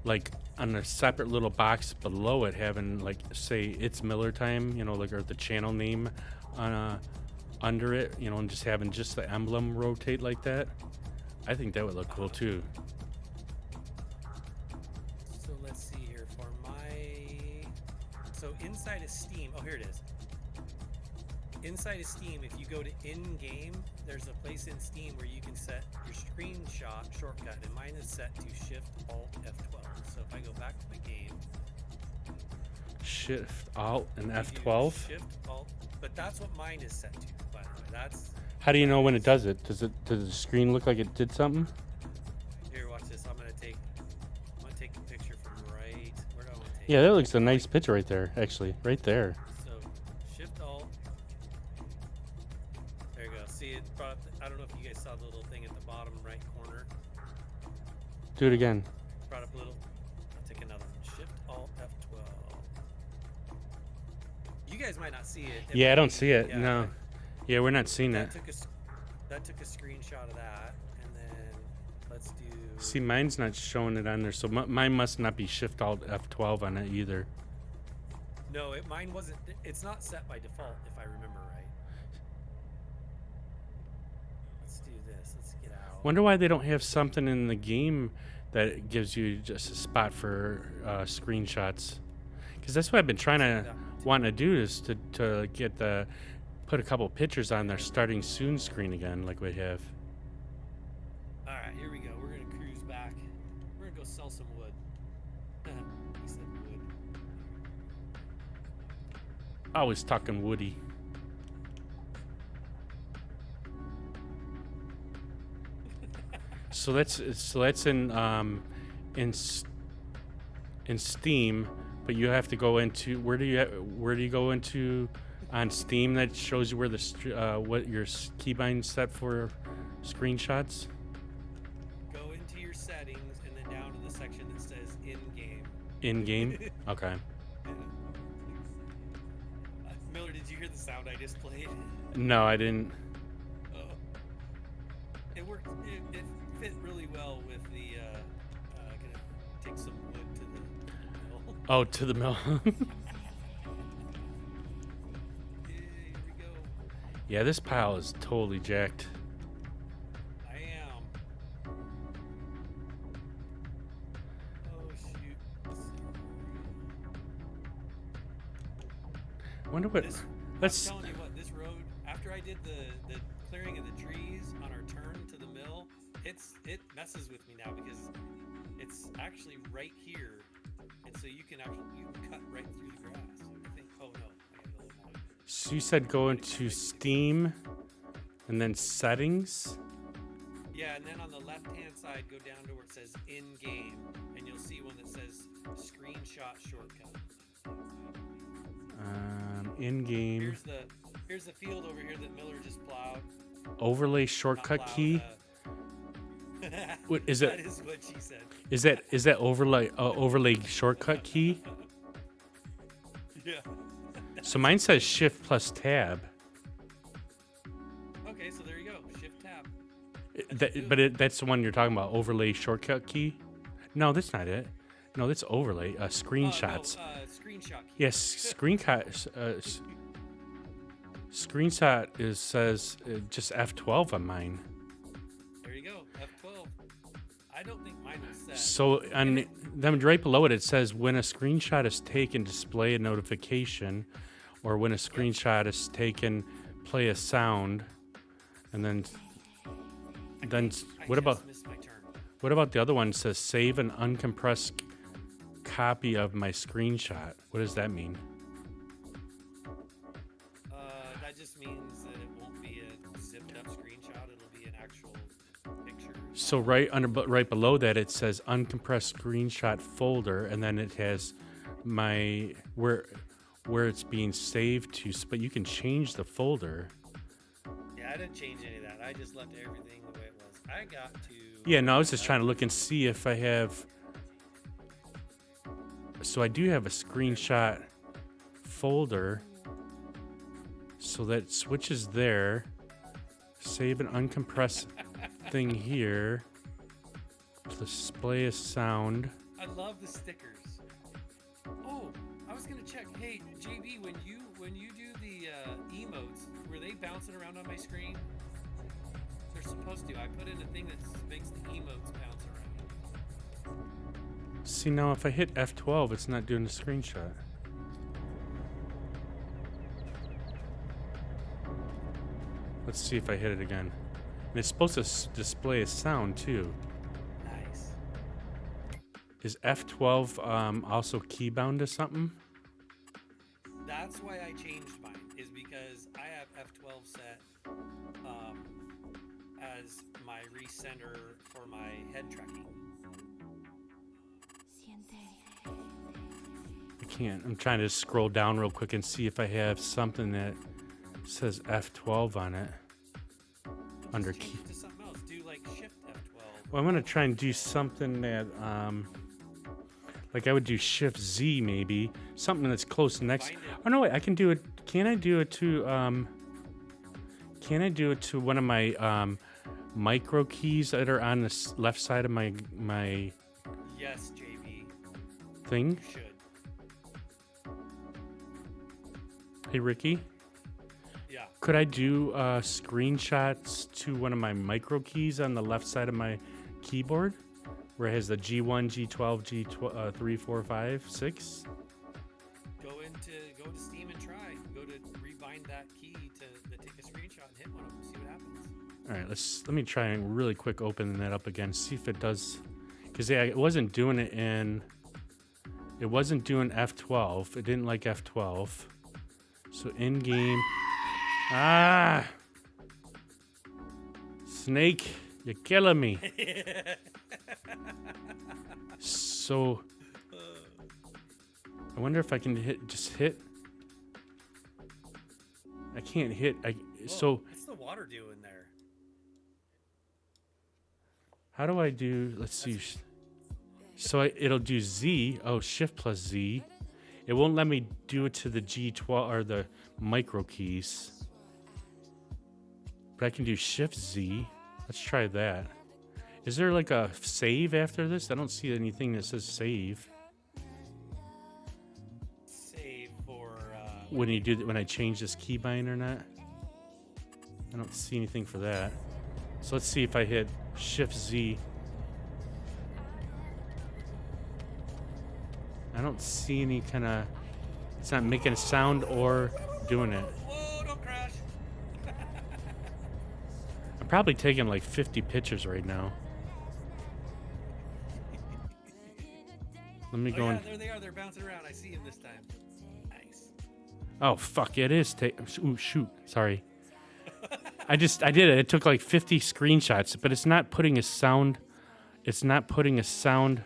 like on a separate little box below it having like say It's Miller Time, you know, like or the channel name on under it, you know, and just having just the emblem rotate like that. I think that would look cool too. So let's see here for so inside of Steam. Oh, here it is. Inside of Steam, if you go to in-game, there's a place in Steam where you can set your screenshot shortcut, and mine is set to Shift Alt F12. So if I go back to my game, Shift Alt and you do F12. Shift Alt, but that's what mine is set to. By the way, that's How do you know when it does it? Does the screen look like it did something? here. Watch this. I'm gonna take the picture from right. Where do I want to take? Yeah, it? that looks a nice picture right there. Actually, right there. So Shift Alt. There you go. See it brought up. I don't know if you guys saw the little thing at the bottom right corner. Do it again. Brought up a little. I'll take another one. Shift Alt. Alt F12. You guys might not see it. Yeah, I might don't be- see it. yeah, No. Yeah, we're not seeing That it. that took a screenshot of that, and then let's do. See, mine's not showing it on there, so mine must not be Shift Alt F12 on it either. No, mine wasn't. It's not set by default, if I remember right. Let's do this. Let's get out. Wonder why they don't have something in the game that gives you just a spot for screenshots. Because that's what I've been trying to want to do is to get the put a couple pictures on their starting soon screen again, like we have. All right, here we go. We're gonna cruise back. We're gonna go sell some wood. He said wood. Always talking Woody. So that's in Steam, but you have to go into where do you go into on Steam that shows you where the what your keybind's set for screenshots. Go into your settings and then down to the section that says in game. In game. Okay. Miller, did you hear the sound I just played? No, I didn't. It worked. It fit really well with the. Gonna take some wood to the mill. Oh, to the mill. Here we go. Yeah, this pile is totally jacked. I am. Oh shoot. Wonder what. This, Let's. I'm telling you what, this road, after I did the clearing of the trees on our turn to the mill, it messes with me now because it's actually right here, and so you can cut right through the grass. I think. Oh no, I got a little more. So you said go into Steam, and then settings. Yeah, and then on the left-hand side, go down to where it says in game, and you'll see one that says screenshot shortcut. In game. Here's the field over here that Miller just plowed. Overlay Not shortcut plowed, key. What is That it? is what she said. Is that overlay shortcut key? Yeah. So mine says Shift plus Tab. Okay, so there you go. Shift tab. That's the one you're talking about. Overlay shortcut key. No, that's not it. No, that's overlay. Screenshots. Screenshot key. Yes, screenshot. Screenshot says just F12 on mine. There you go. F12. I don't think mine was set. So on then right below it, it says when a screenshot is taken, display a notification, or when a screenshot is taken, play a sound, and then what about Missed my turn. the other one? It says save an uncompressed copy of my screenshot. What does that mean? That just means that it won't be a zipped up screenshot. It'll be an actual picture. So right below that, it says uncompressed screenshot folder, and then it has my where it's being saved to. But you can change the folder. Yeah, I didn't change any of that. I just left everything the way it was. I got to. Yeah, no, I was just trying to look and see if I have. So I do have a screenshot folder. So that switches there. Save an uncompressed thing here. Display a sound. I love the stickers. Oh, I was gonna check. Hey, JB, when you do the emotes, were they bouncing around on my screen? They're supposed to. I put in a thing that makes the emotes bounce around. See, now if I hit F12, it's not doing the screenshot. Let's see if I hit it again. And it's supposed to display a sound too. Nice. Is F12 also keybound to something? That's why I changed mine. Is because I have F12 set as my recenter for my head tracking. I can't. I'm trying to scroll down real quick and see if I have something that says F12 on it. Under Change key. it to something else. Do like Shift F12. Well, I'm gonna try and do something that Like I would do Shift Z maybe, something that's close next. Find it. Oh no, wait, I can do it. Can I do it to Can I do it to one of my micro keys that are on the left side of my Yes, JB. thing? You should. Hey Ricky, Yeah. could I do screenshots to one of my micro keys on the left side of my keyboard, where it has the G1, G12, G3, 4, 5, 6? Go into Steam and try. Go to rebind that key to take a screenshot and hit one of them. See what happens. All right, let me try and really quick open that up again, see if it does. Because yeah, it wasn't doing it in. It wasn't doing F12. It didn't like F12. So in game. Ah! Snake, you're killing me. So I wonder if I can just hit. I can't hit. So what's the water doing there? how do I do? Let's see. So it'll do Z. Oh, Shift plus Z. It won't let me do it to the G12 or the micro keys. But I can do Shift Z. Let's try that. Is there like a save after this? I don't see anything that says save. Save for When you do when I change this keybind or not. I don't see anything for that. So let's see if I hit Shift Z. I don't see any kind of. It's not making a sound or doing it. Whoa, don't crash. I'm probably taking like 50 pictures right now. Let me Oh go yeah, in. there they are. They're bouncing around. I see him this time. Nice. Oh fuck! It is. Ooh, shoot. Sorry. I did it. It took like 50 screenshots, but it's not putting a sound. It's not putting a sound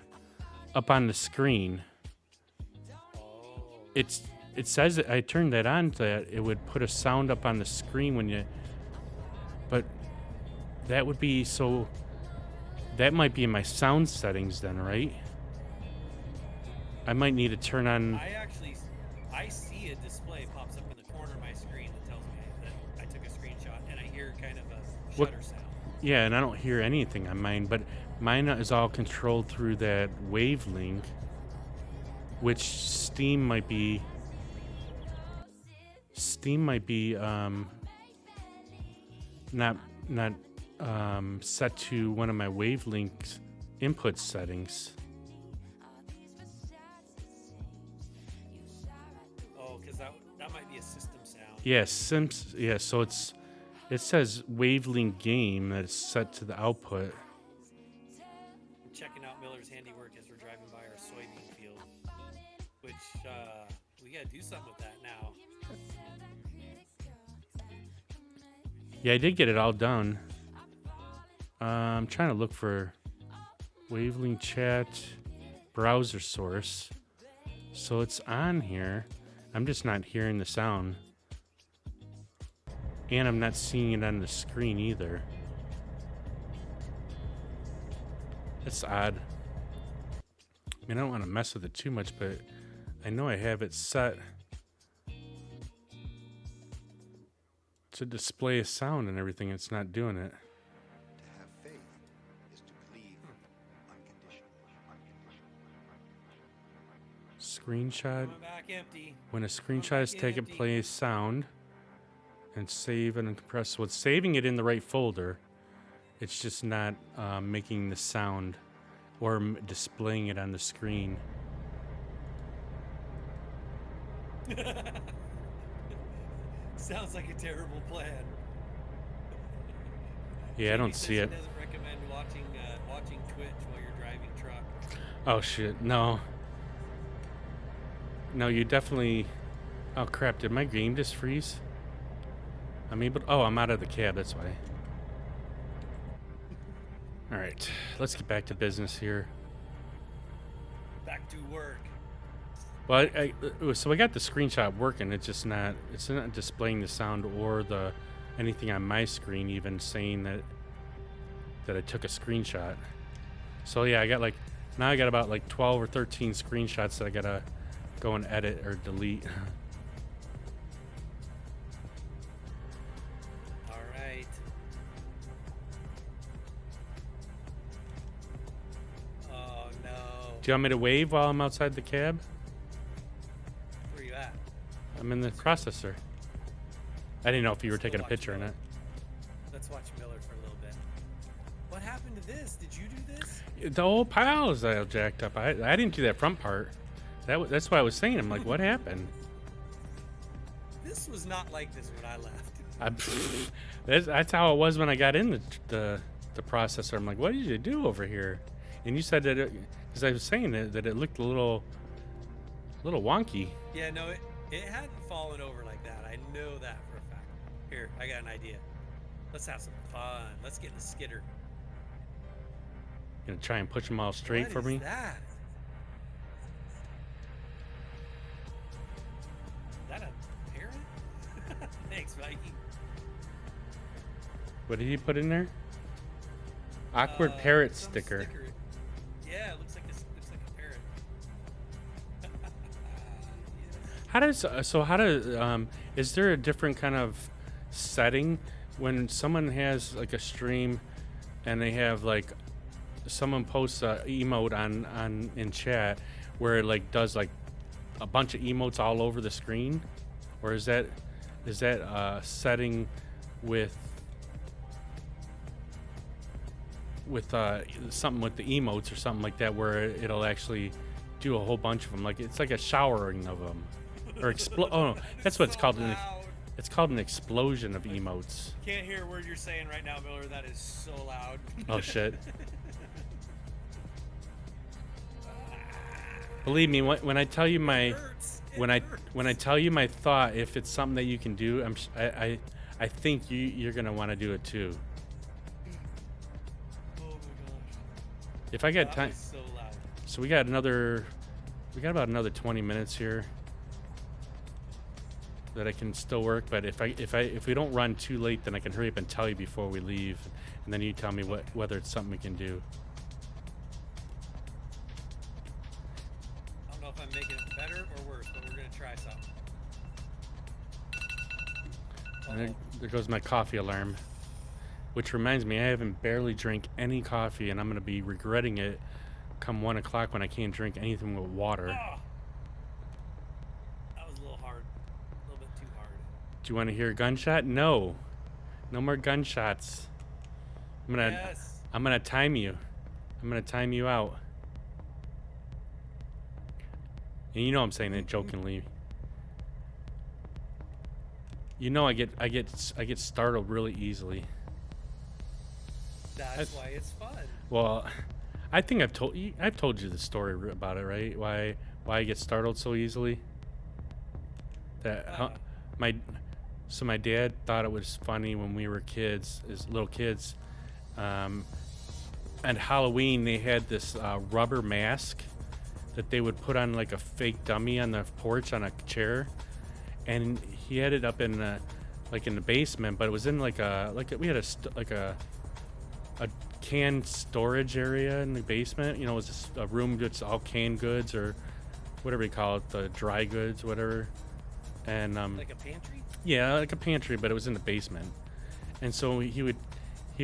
up on the screen. Oh. It says that I turned that on that it would put a sound up on the screen when you. But that would be so. That might be in my sound settings then, right? I might need to turn on. I see a display pops up in the corner of my screen that tells me that I took a screenshot, and I hear kind of a shutter sound. Yeah, and I don't hear anything on mine, but mine is all controlled through that Wavelink, which Steam might be. Not set to one of my Wavelink input settings. Oh, because that might be a system sound. Yeah, so it says Wavelink game that's set to the output. I'm checking out Miller's handiwork as we're driving by our soybean field, which we gotta do something with that now. Yeah, I did get it all done. I'm trying to look for Wavelink chat browser source. So it's on here. I'm just not hearing the sound. And I'm not seeing it on the screen either. That's odd. I mean, I don't want to mess with it too much, but I know I have it set to display a sound and everything. It's not doing it. To have faith is to believe unconditionally. Screenshot. Coming back empty. When a screenshot is taken, play sound and save and compress. So it's saving it in the right folder. It's just not making the sound or displaying it on the screen. Sounds like a terrible plan. Yeah, I don't He see says it. He doesn't recommend watching Twitch while you're driving truck. Oh shit, no. No, you definitely. Oh crap, did my game just freeze? I'm able. Oh, I'm out of the cab, that's why. Alright, let's get back to business here. Back to work. Well, so I got the screenshot working. It's not displaying the sound or the anything on my screen, even saying that I took a screenshot. So yeah, I got like Now I got about like 12 or 13 screenshots that I gotta go and edit or delete. All right. Oh no. Do you want me to wave while I'm outside the cab? Where you at? I'm in the processor. I didn't know if you were Still taking a watching picture or Miller. not. Let's watch Miller for a little bit. What happened to this? Did you do this? The whole pile is all jacked up. I didn't do that front part. That's why I was saying. I'm like, what happened? This was not like this when I left. That's how it was when I got in the processor. I'm like, what did you do over here? And you said that because I was saying that it looked a little wonky. Yeah, no, it hadn't fallen over like that. I know that for a fact. Here, I got an idea. Let's have some fun. Let's get in the skidder. Gonna try and push them all straight What for is me. that? Is that a parrot? Thanks, Mikey. What did he put in there? Awkward parrot Some sticker. Yeah, it looks like a parrot. Yes. How does is there a different kind of setting when someone has like a stream and they have like someone posts a emote on in chat where it like does like a bunch of emotes all over the screen, or is that setting with something with the emotes or something like that where it'll actually do a whole bunch of them, like it's like a showering of them or oh no, that's what it's called. Loud. It's called an explosion of emotes. Can't hear a word you're saying right now, Miller. That is so loud. Oh shit. Believe me, when I tell you my Hurts. It when I hurts. tell you my thought, if it's something that you can do, I think you're gonna want to do it too. Oh my gosh. If I got That time, was so loud. so we got about another 20 minutes here that I can still work. But if we don't run too late, then I can hurry up and tell you before we leave, and then you tell me whether it's something we can do. I don't know if I'm making it better or worse, but we're gonna try something. And there, Uh-oh. there goes my coffee alarm. Which reminds me, I haven't barely drank any coffee, and I'm gonna be regretting it come 1 o'clock when I can't drink anything with water. Ah! That was a little hard. A little bit too hard. Do you want to hear a gunshot? No, no more gunshots. I'm gonna Yes. I'm gonna time you. I'm gonna time you out. And you know I'm saying it jokingly. You know I get startled really easily. That's why it's fun. Well, I think I've told you the story about it, right? Why I get startled so easily. Uh, My dad thought it was funny when we were kids, as little kids. And Halloween they had this rubber mask that they would put on like a fake dummy on the porch on a chair, and he had it up in the basement, but it was in we had a canned storage area in the basement. You know, it was just a room that's all canned goods or whatever you call it, the dry goods, whatever. And like a pantry? yeah, like a pantry, but it was in the basement. And so he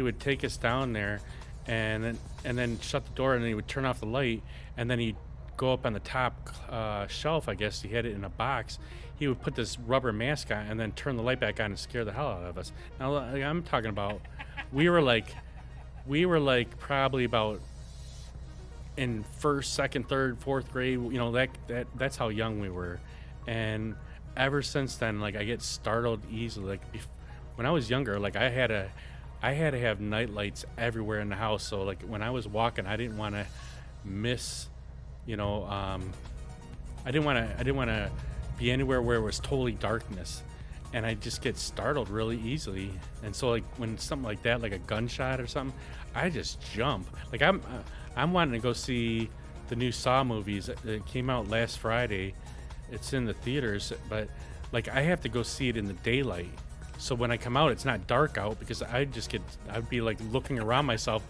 would take us down there, and then shut the door, and then he would turn off the light, and then he'd go up on the top shelf. I guess he had it in a box. He would put this rubber mask on, and then turn the light back on and scare the hell out of us. Now like, I'm talking about, we were like probably about in first, second, third, fourth grade. You know, that's how young we were, and ever since then, like I get startled easily. Like when I was younger, like I had to have night lights everywhere in the house. So like when I was walking, I didn't want to miss, you know, I didn't want to be anywhere where it was totally darkness, and I just get startled really easily. And so like when something like that, like a gunshot or something, I just jump. Like I'm wanting to go see the new Saw movies that came out last Friday. It's in the theaters, but like I have to go see it in the daylight. So when I come out, it's not dark out, because I'd be like looking around myself,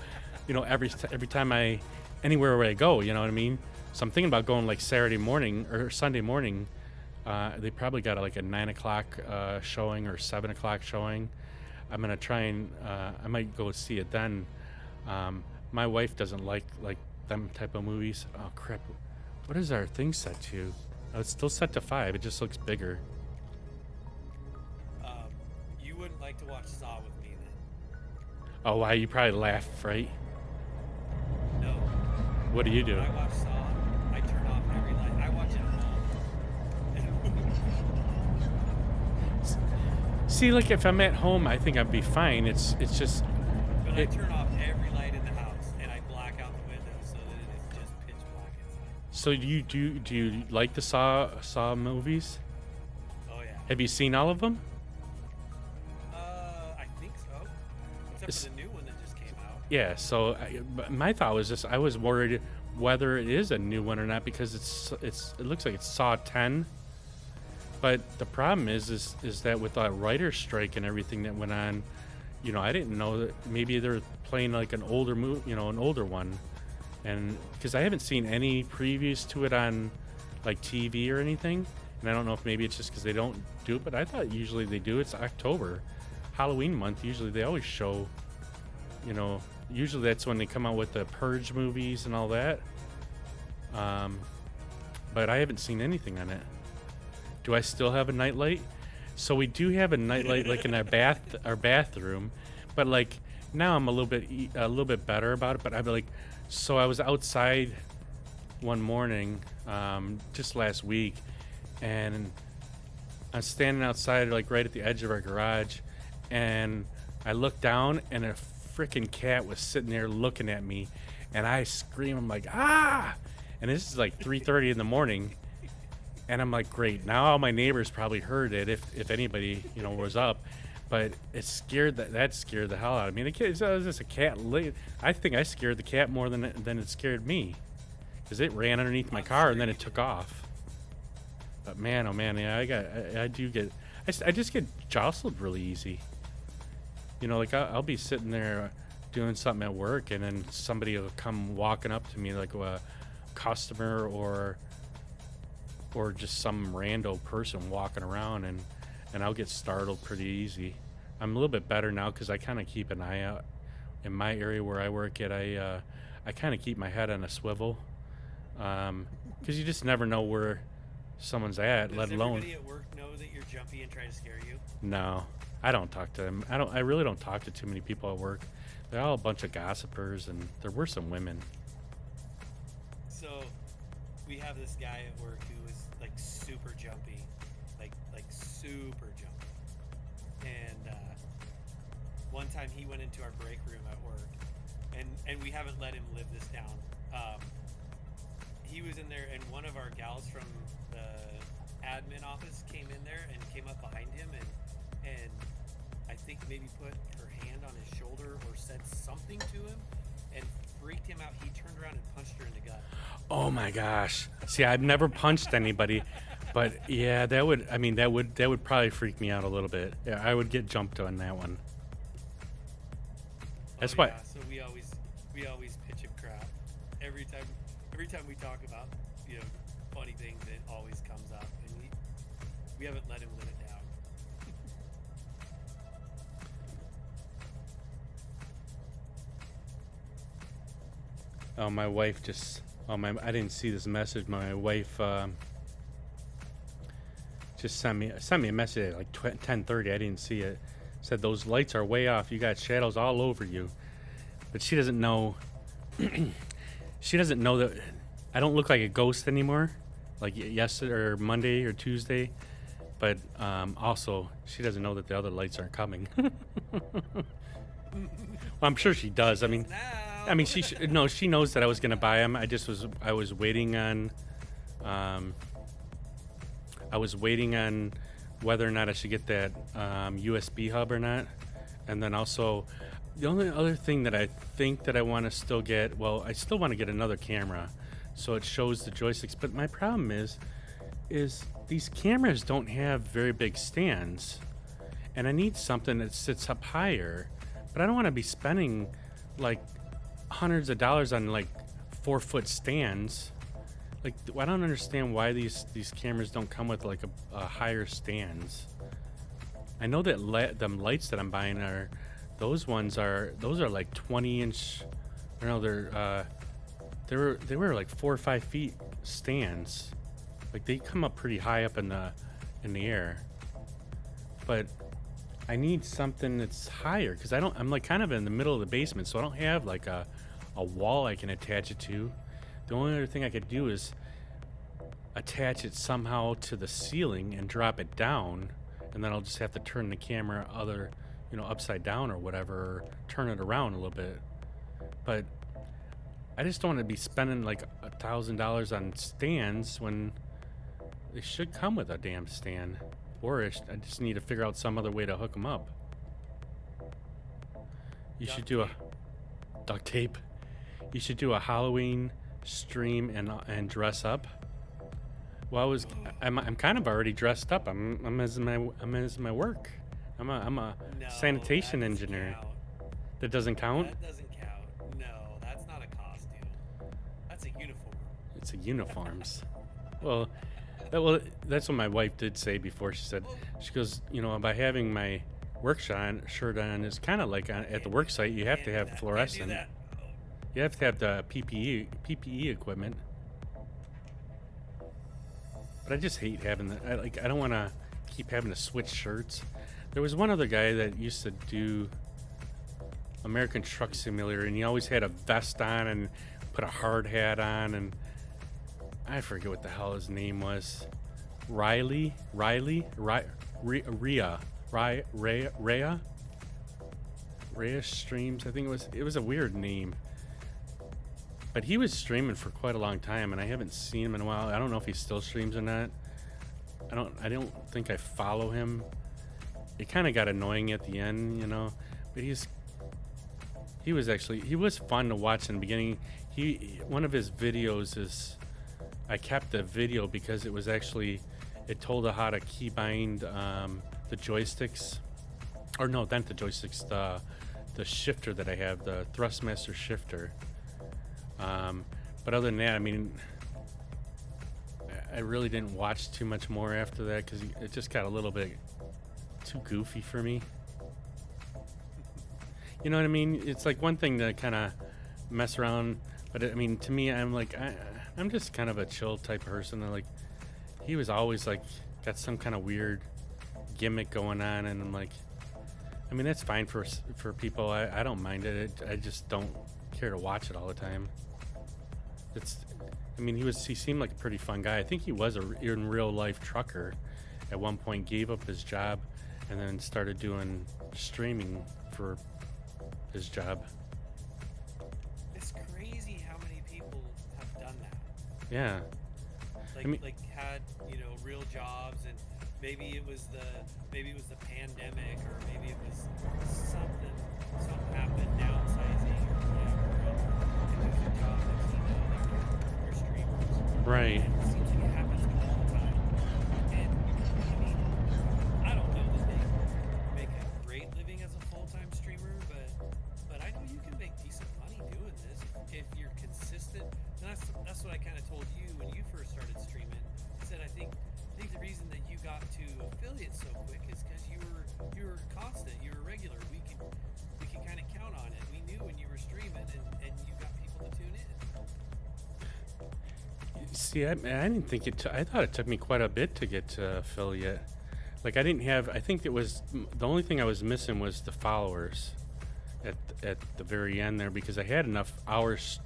you know, every time I anywhere where I go. You know what I mean? So I'm thinking about going like Saturday morning or Sunday morning. They probably got like a 9 o'clock showing or 7 o'clock showing. I'm gonna try and I might go see it then. My wife doesn't like them type of movies. Oh crap! What is our thing set to? Oh, it's still set to 5. It just looks bigger. You wouldn't like to watch Saw with me then? Oh, why? You probably laugh, right? No. What do you do? When I watch Saw, I turn off every light. I watch it at home. See, like if I'm at home, I think I'd be fine. It's just But I it, turn off every light in the house and I black out the window so that it is just pitch black inside. so do you like the Saw movies? Oh yeah. Have you seen all of them? I think so. Except It's- for the new one that just came out. Yeah. So but my thought was just I was worried whether it is a new one or not because it looks like it's Saw 10. But the problem is that with the writer's strike and everything that went on, you know, I didn't know that maybe they're playing like an older movie, you know, an older one, and because I haven't seen any previews to it on like TV or anything, and I don't know if maybe it's just because they don't do it, but I thought usually they do. It's October, Halloween month. Usually they always show, you know, usually that's when they come out with the Purge movies and all that. But I haven't seen anything on it. Do I still have a nightlight? So we do have a nightlight like in our bathroom, but like now I'm a little bit better about it. But I'm like, so I was outside one morning, just last week, and I'm standing outside like right at the edge of our garage, and I looked down and a freaking cat was sitting there looking at me, and I scream, I'm like, ah! And this is like 3:30 in the morning. And I'm like, great. Now all my neighbors probably heard it, if anybody, you know, was up. But it scared that scared the hell out of me. And it was just a cat. I think I scared the cat more than it scared me, because it ran underneath my car and then it took off. But man, oh man, yeah, I just get jostled really easy. You know, like I'll be sitting there doing something at work, and then somebody will come walking up to me, like a customer or just some rando person walking around, and I'll get startled pretty easy. I'm a little bit better now because I kind of keep an eye out. In my area where I work at, I kind of keep my head on a swivel, because you just never know where someone's at, Does let alone. everybody at work know that you're jumpy and try to scare you? No, I don't talk to them. I really don't talk to too many people at work. They're all a bunch of gossipers, and there were some women. So we have this guy at work who is like super jumpy, like super jumpy. And one time he went into our break room at work, and we haven't let him live this down. He was in there, and one of our gals from the admin office came in there and came up behind him, and I think maybe put her hand on his shoulder or said something to him, and freaked him out. He turned around and punched her in the gut. Oh my gosh. See, I've never punched anybody, but yeah, that would probably freak me out a little bit. Yeah, I would get jumped on that one. That's Oh, why. yeah, so we always pitch him crap. Every time we talk about, you know, funny things, it always comes up, and we haven't let him live it down. Oh, my wife just. I didn't see this message. My wife just sent me a message at like 10:30. I didn't see it. Said those lights are way off. You got shadows all over you. But she doesn't know. She doesn't know that I don't look like a ghost anymore, like yesterday or Monday or Tuesday. But also, she doesn't know that the other lights aren't coming. Well, I'm sure she does. I mean, she knows that I was gonna buy them. I was waiting on, whether or not I should get that USB hub or not, and then also, the only other thing that I think that I want to still get. Well, I still want to get another camera, so it shows the joysticks. But my problem is these cameras don't have very big stands, and I need something that sits up higher. But I don't want to be spending like hundreds of dollars on like 4-foot stands. Like, I don't understand why these cameras don't come with like a higher stands. I know that them lights that I'm buying are those are like 20-inch. I don't know, they were like 4 or 5 feet stands. Like they come up pretty high up in the air. But I need something that's higher because I'm like kind of in the middle of the basement, so I don't have like a wall I can attach it to. The only other thing I could do is attach it somehow to the ceiling and drop it down, and then I'll just have to turn the camera upside down or whatever, or turn it around a little bit. But I just don't want to be spending like $1,000 on stands when they should come with a damn stand. Or I just need to figure out some other way to hook them up. You should do a duct tape. You should do a Halloween stream and dress up. Well, I'm kind of already dressed up. I'm as my work. I'm a No, sanitation that doesn't engineer. count. That doesn't count. That doesn't count. No, that's not a costume. That's a uniform. It's a uniforms. Well, that's what my wife did say before. She goes, by having my work shirt on, it's kind of like at the work site. You have to have fluorescent. Can't do that. You have to have the PPE equipment. But I just hate having that. I don't want to keep having to switch shirts. There was one other guy that used to do American Truck Simulator, and he always had a vest on and put a hard hat on, and I forget what the hell his name was. Rhea Streams, I think it was a weird name. But he was streaming for quite a long time, and I haven't seen him in a while. I don't know if he still streams or not. I don't think I follow him. It kind of got annoying at the end, but he was fun to watch in the beginning. One of his videos is, I kept the video because it told how to keybind the joysticks, or no, not the joysticks, the shifter that I have, the Thrustmaster shifter. But other than that, I really didn't watch too much more after that because it just got a little bit too goofy for me. You know what I mean? It's like one thing to kind of mess around, but to me, I'm like, I'm just kind of a chill type person. He was always like got some kind of weird gimmick going on, and I'm like, that's fine for people. I don't mind it. I just don't care to watch it all the time. He seemed like a pretty fun guy. I think he was in real life trucker at one point, gave up his job and then started doing streaming for his job. It's crazy how many people have done that. Yeah. Like had real jobs, and maybe it was the pandemic, or maybe it was something happened, downsizing or whatever, and lose their job. They're streamers. Right. And it seems like it happens all the time. And I don't know that they make a great living as a full-time streamer, but I know you can make decent money doing this if you're consistent. And that's what I kind of told you when you first started streaming. I said I think the reason that you got to affiliate so quick is because you were constant, you were regular. We can kind of count on it. We knew when you were streaming, and you got people to tune in. See, I didn't think I thought it took me quite a bit to get to affiliate. Like I think it was the only thing I was missing was the followers at the very end there, because I had enough hours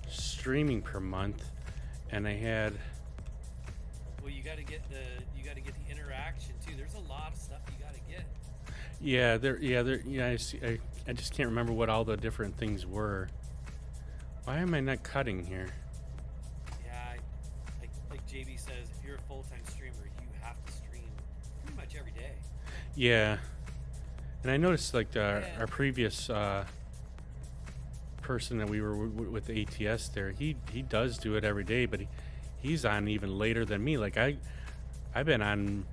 streaming per month, and I had. Well, you got to get the interaction too. There's a lot of stuff you got to get. Yeah, I see. I just can't remember what all the different things were. Why am I not cutting here? Yeah, like JB says, if you're a full-time streamer, you have to stream pretty much every day. Yeah, and I noticed like our previous person that we were with ATS there, he does do it every day, but he's on even later than me. Like I've been on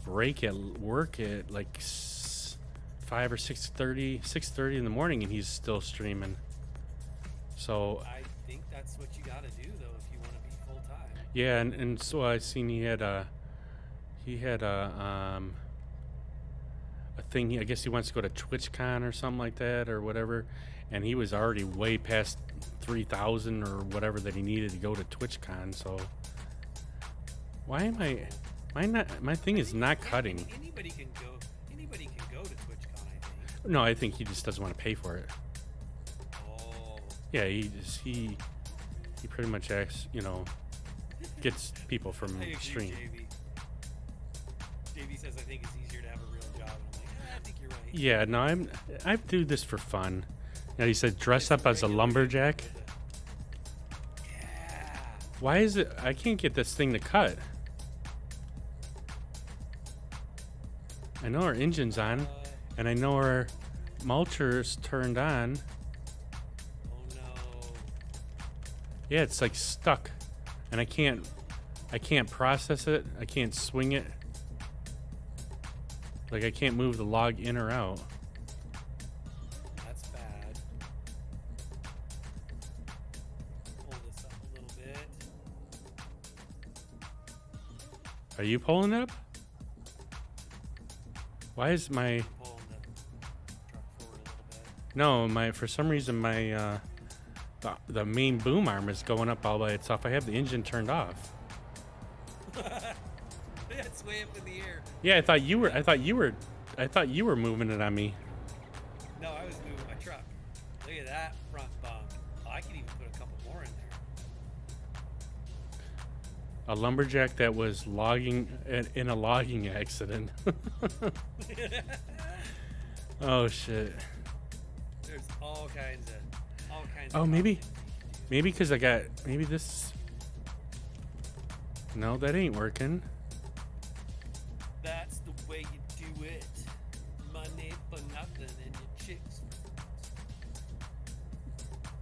break at work at like 6:30 in the morning, and he's still streaming. So think that's what you got to do though if you want to be full time. Yeah, and so I seen he had a thing. I guess he wants to go to TwitchCon or something like that or whatever, and he was already way past 3,000 or whatever that he needed to go to TwitchCon. So why am I not? My thing is not cutting. Anybody can go. Anybody can go to TwitchCon. I think. No, I think he just doesn't want to pay for it. Oh. Yeah, he pretty much acts, gets people from I agree, stream. JB. JB says I think it's easier to have a real job. And I'm like, I think you're right. Yeah, no, I do this for fun. Now he said dress up as a lumberjack. Yeah. Why is it I can't get this thing to cut? I know our engine's on, and I know our mulcher's turned on. Oh no. Yeah, it's like stuck, and I can't process it. I can't swing it. Like I can't move the log in or out. That's bad. Pull this up a little bit. Are you pulling it up? Why is my Pulling the truck forward a little bit. no for some reason my the main boom arm is going up all by itself. I have the engine turned off. It's way up in the air. Yeah, I thought you were moving it on me. No, I was moving my truck. Look at that front bump. Oh, I could even put a couple more in A lumberjack that was logging in a logging accident. there. Oh shit. There's all kinds of Oh, maybe content you can do. maybe because maybe this. No, that ain't working. That's the way you do it. Money for nothing and your chicks.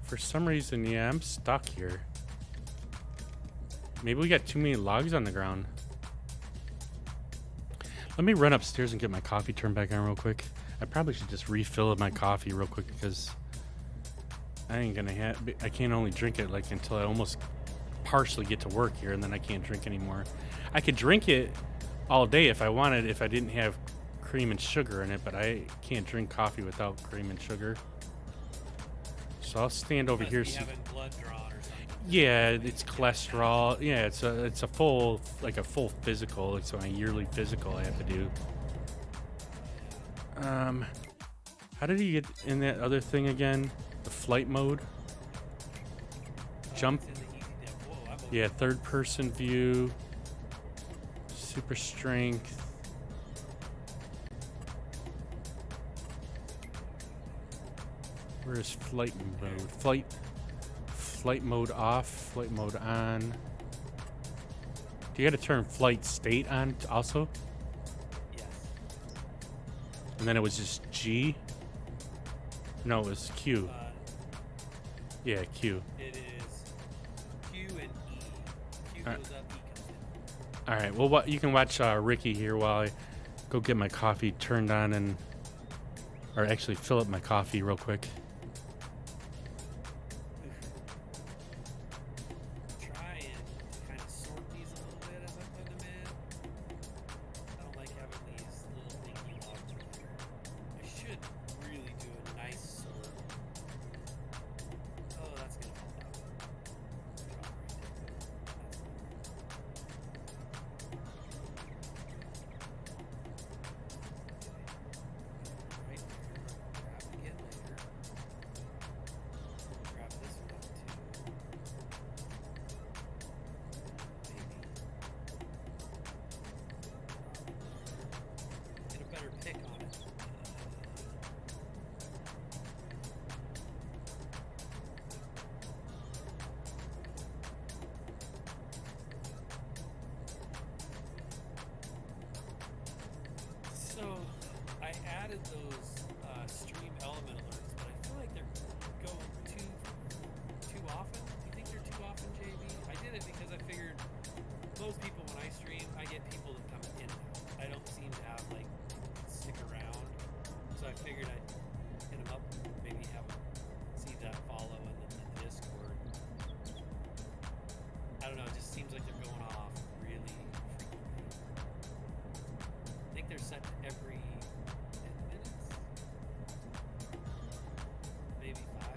For some reason, yeah, I'm stuck here. Maybe we got too many logs on the ground. Let me run upstairs and get my coffee turned back on real quick. I probably should just refill my coffee real quick because I ain't gonna I can't only drink it like until I almost partially get to work here, and then I can't drink anymore. I could drink it all day if I wanted, if I didn't have cream and sugar in it, but I can't drink coffee without cream and sugar. So I'll stand over Must here. be having blood drawn or something. Yeah, it's cholesterol. Yeah, it's a full physical. It's my yearly physical I have to do. How did you get in that other thing again? The flight mode. Jump. It's in the easy dip. Whoa, I'm over Yeah, third person view. Super strength. Where is flight mode? Flight mode off, flight mode on. Do you got to turn flight state on also? Yes. And then it was just G? No, it was Q. Yeah, Q. It is Q and E. Q Alright. goes up, E comes in. All right. Well, you can watch Ricky here while I go get my coffee turned on or actually fill up my coffee real quick. Trying to kind of sort these a little bit as I put them in. I don't like having these little dinky logs right here. I should really do a nice sort. Oh, that's gonna fall out. Drop right there. Right there. Grab it again later. I don't know. It just seems like they're going off really frequently. I think they're set to every 10 minutes, maybe 5.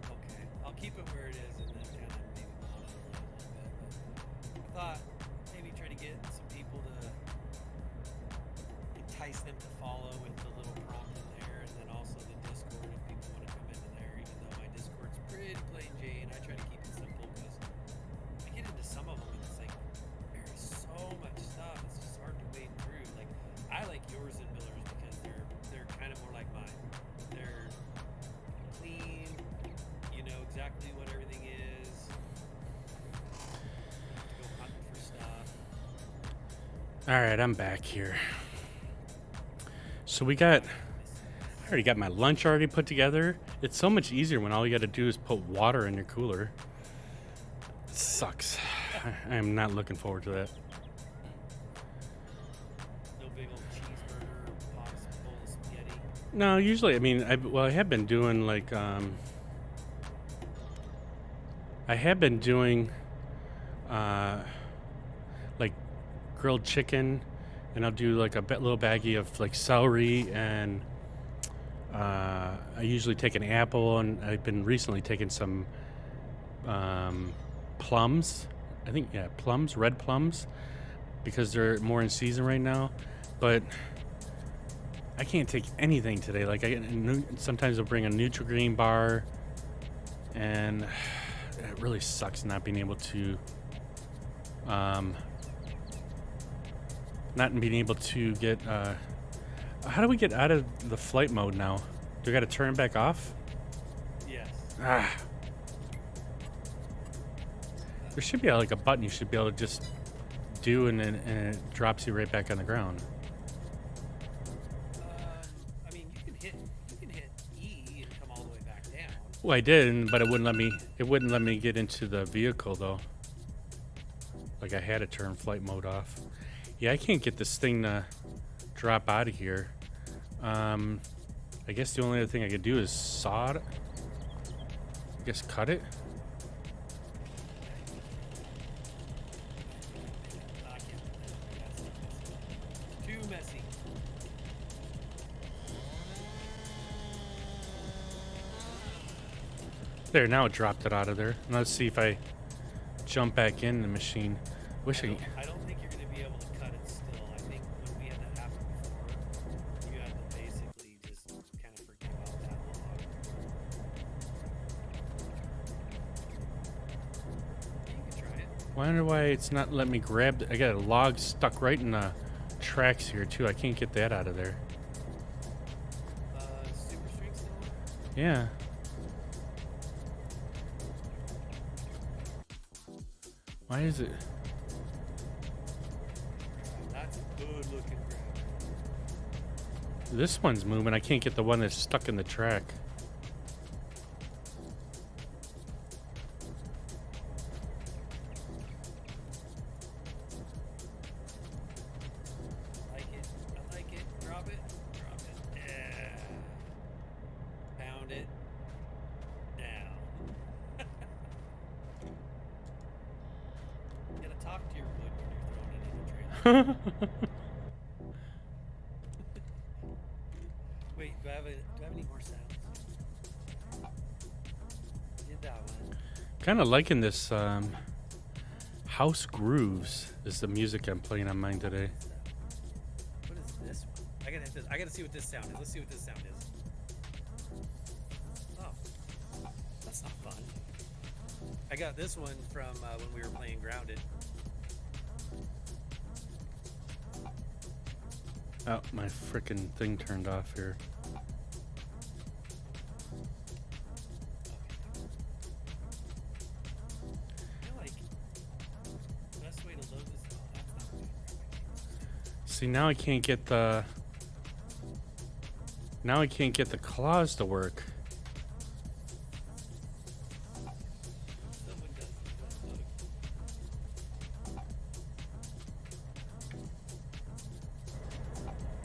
Okay, I'll keep it where it is and then kind of maybe monitor it a little bit. But I thought maybe try to get some people to entice them to follow with the little prompt in there, and then also the Discord if people want to come into there. Even though my Discord's pretty plain Jane, I try to keep it simple because I get into some of them and it's like there's so much stuff. It's just hard to wade through. Like I like yours and Miller's because they're kind of more like mine. They're clean. You know exactly what everything is. Go hunting for stuff. All right, I'm back here. So I already got my lunch already put together. It's so much easier when all you got to do is put water in your cooler. It sucks. I am not looking forward to that. No big old cheeseburger, bowl of spaghetti. No, usually, I mean, I have been doing like, I have been doing, like grilled chicken, and I'll do like a little baggie of like celery, and I usually take an apple, and I've been recently taking some plums. I think, yeah, plums, red plums, because they're more in season right now. But I can't take anything today. Like sometimes I'll bring a Nutri-Grain bar, and it really sucks not being able to get. How do we get out of the flight mode now? Do I got to turn it back off? Yes. Ah. There should be like a button you should be able to just do, and it drops you right back on the ground. I mean, you can hit E and come all the way back down. Well, I did, but it wouldn't let me. It wouldn't let me get into the vehicle though. Like I had to turn flight mode off. Yeah, I can't get this thing to drop out of here. I guess the only other thing I could do is saw it. I guess cut it. I can't. That's too messy. There, now it dropped it out of there. Now let's see if I jump back in the machine. Wish I. I don't think you're going to be able to cut it still. I think when we had that happen before, you had to basically just kind of forget about that log. You can try it. I wonder why it's not letting me grab. I got a log stuck right in the tracks here too. I can't get that out of there. Super string still on? Yeah. Why is it? That's a good looking grab. This one's moving. I can't get the one that's stuck in the track. I like it. Drop it. Yeah. Pound it. Down. You gotta talk to your wood when you're throwing it in the trailer. Wait, do I have any more sounds? Did that one. Kind of liking this House Grooves is the music I'm playing on mine today. What is this one? I gotta hit this. I gotta see what this sound is. Let's see what this sound is. Oh, that's not fun. I got this one from when we were playing Grounded. Oh, my freaking thing turned off here. I feel like the best way to load this. Oh, that's not good. See, now I can't get the. Now I can't get the claws to work.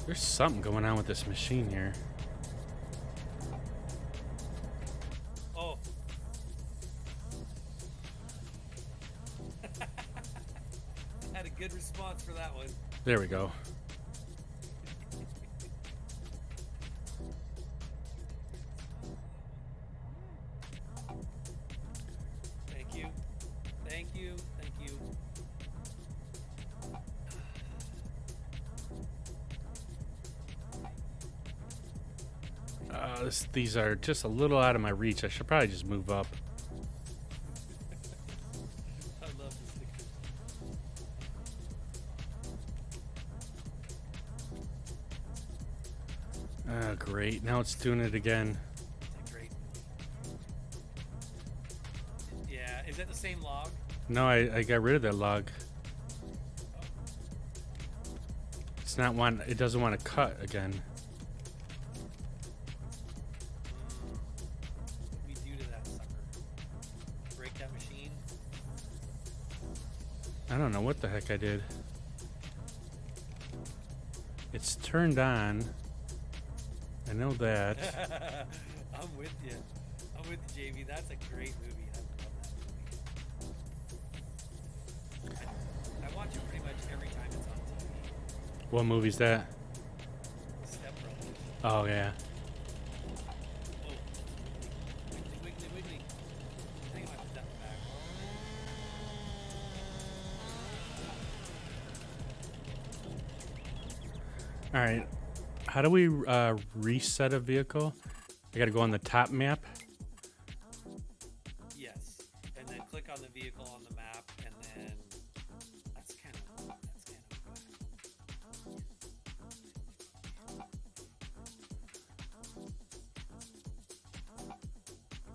There's something going on with this machine here. Oh. Had a good response for that one. There we go. Thank you. Thank you. Thank you. These are just a little out of my reach. I should probably just move up. I love the stickers. Great. Now it's doing it again. It's a great movie. Yeah, is that the same log? No, I got rid of that log. It's not one. It doesn't want to cut again. What did we do to that sucker? Break that machine? I don't know what the heck I did. It's turned on. I know that. I'm with you. I'm with you, JB. That's a great movie. I love that movie. I watch it pretty much every time it's on TV. What movie's that? Step Brothers. Oh yeah. Oh, wiggly, wiggly, wiggly. I think I might step back. All right. How do we reset a vehicle? I got to go on the top map. Yes, and then click on the vehicle on the map, and then that's kind of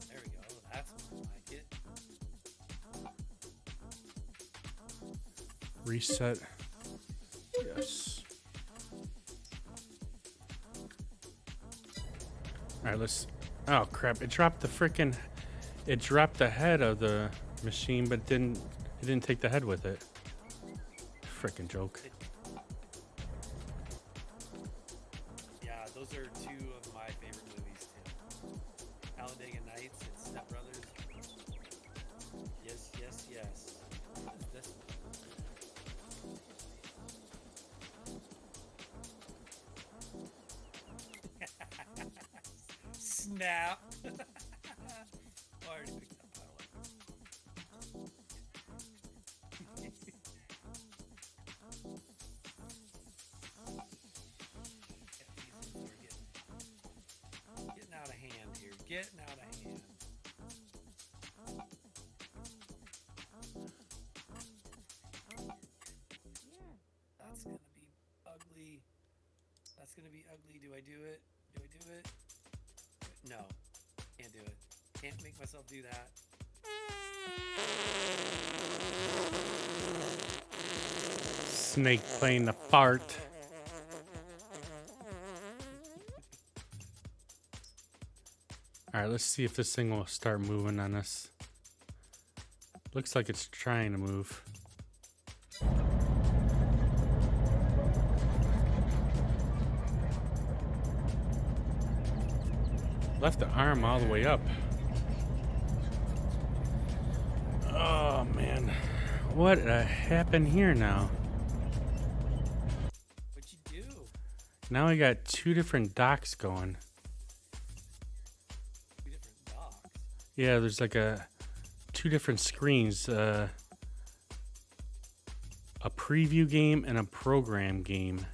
there we go. That's more like it. Reset. Yes. All right, let's. Oh crap! It dropped the frickin'. It dropped the head of the machine, but it didn't take the head with it. Frickin' joke. Yeah, those are two of my favorite movies too. Talladega Nights and Step Brothers. Yes, yes, yes. What is this one? Snap! I already picked that pile up. Getting out of hand here. Getting out of hand. That's gonna be ugly. That's gonna be ugly. Do I do it? Do I do it? No. Can't do it. Can't make myself do that. Snake playing the fart. All right, let's see if this thing will start moving on us. Looks like it's trying to move. Left the arm all the way up. Oh man, what happened here now? What'd you do? Now I got two different docks going. Two different dogs. Yeah, there's like two different screens. A preview game and a program game.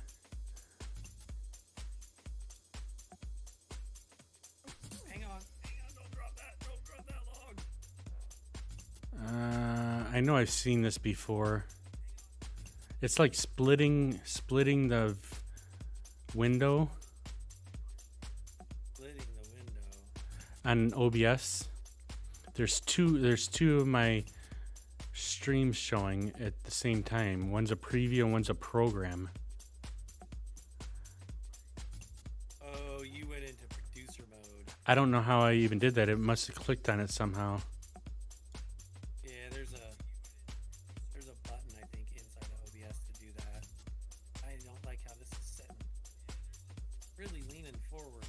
Hang on, don't drop that. Don't drop that log. I know I've seen this before. It's like splitting the window Splitting the window. on OBS. There's two of my streams showing at the same time. One's a preview and one's a program. Oh, you went into producer mode. I don't know how I even did that. It must have clicked on it somehow. Yeah, there's a button I think inside of OBS to do that. I don't like how this is setting. forward.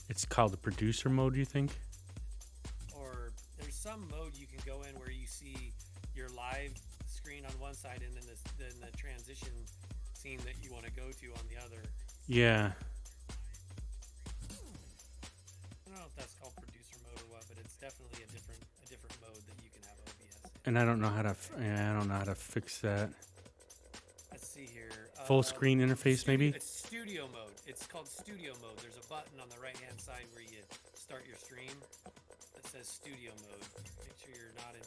It's called the producer mode, you think? Or there's some mode you can go in where you see your live screen on one side and then the transition scene that you want to go to on the other. Yeah. I don't know if that's called producer mode or what, but it's definitely a different mode that you can have OBS in. And I don't know how to. I don't know how to fix that. Let's see here. Full screen interface, maybe. It's studio mode. It's called studio mode. There's a button on the right hand side where you start your stream that says studio mode. Make sure you're not in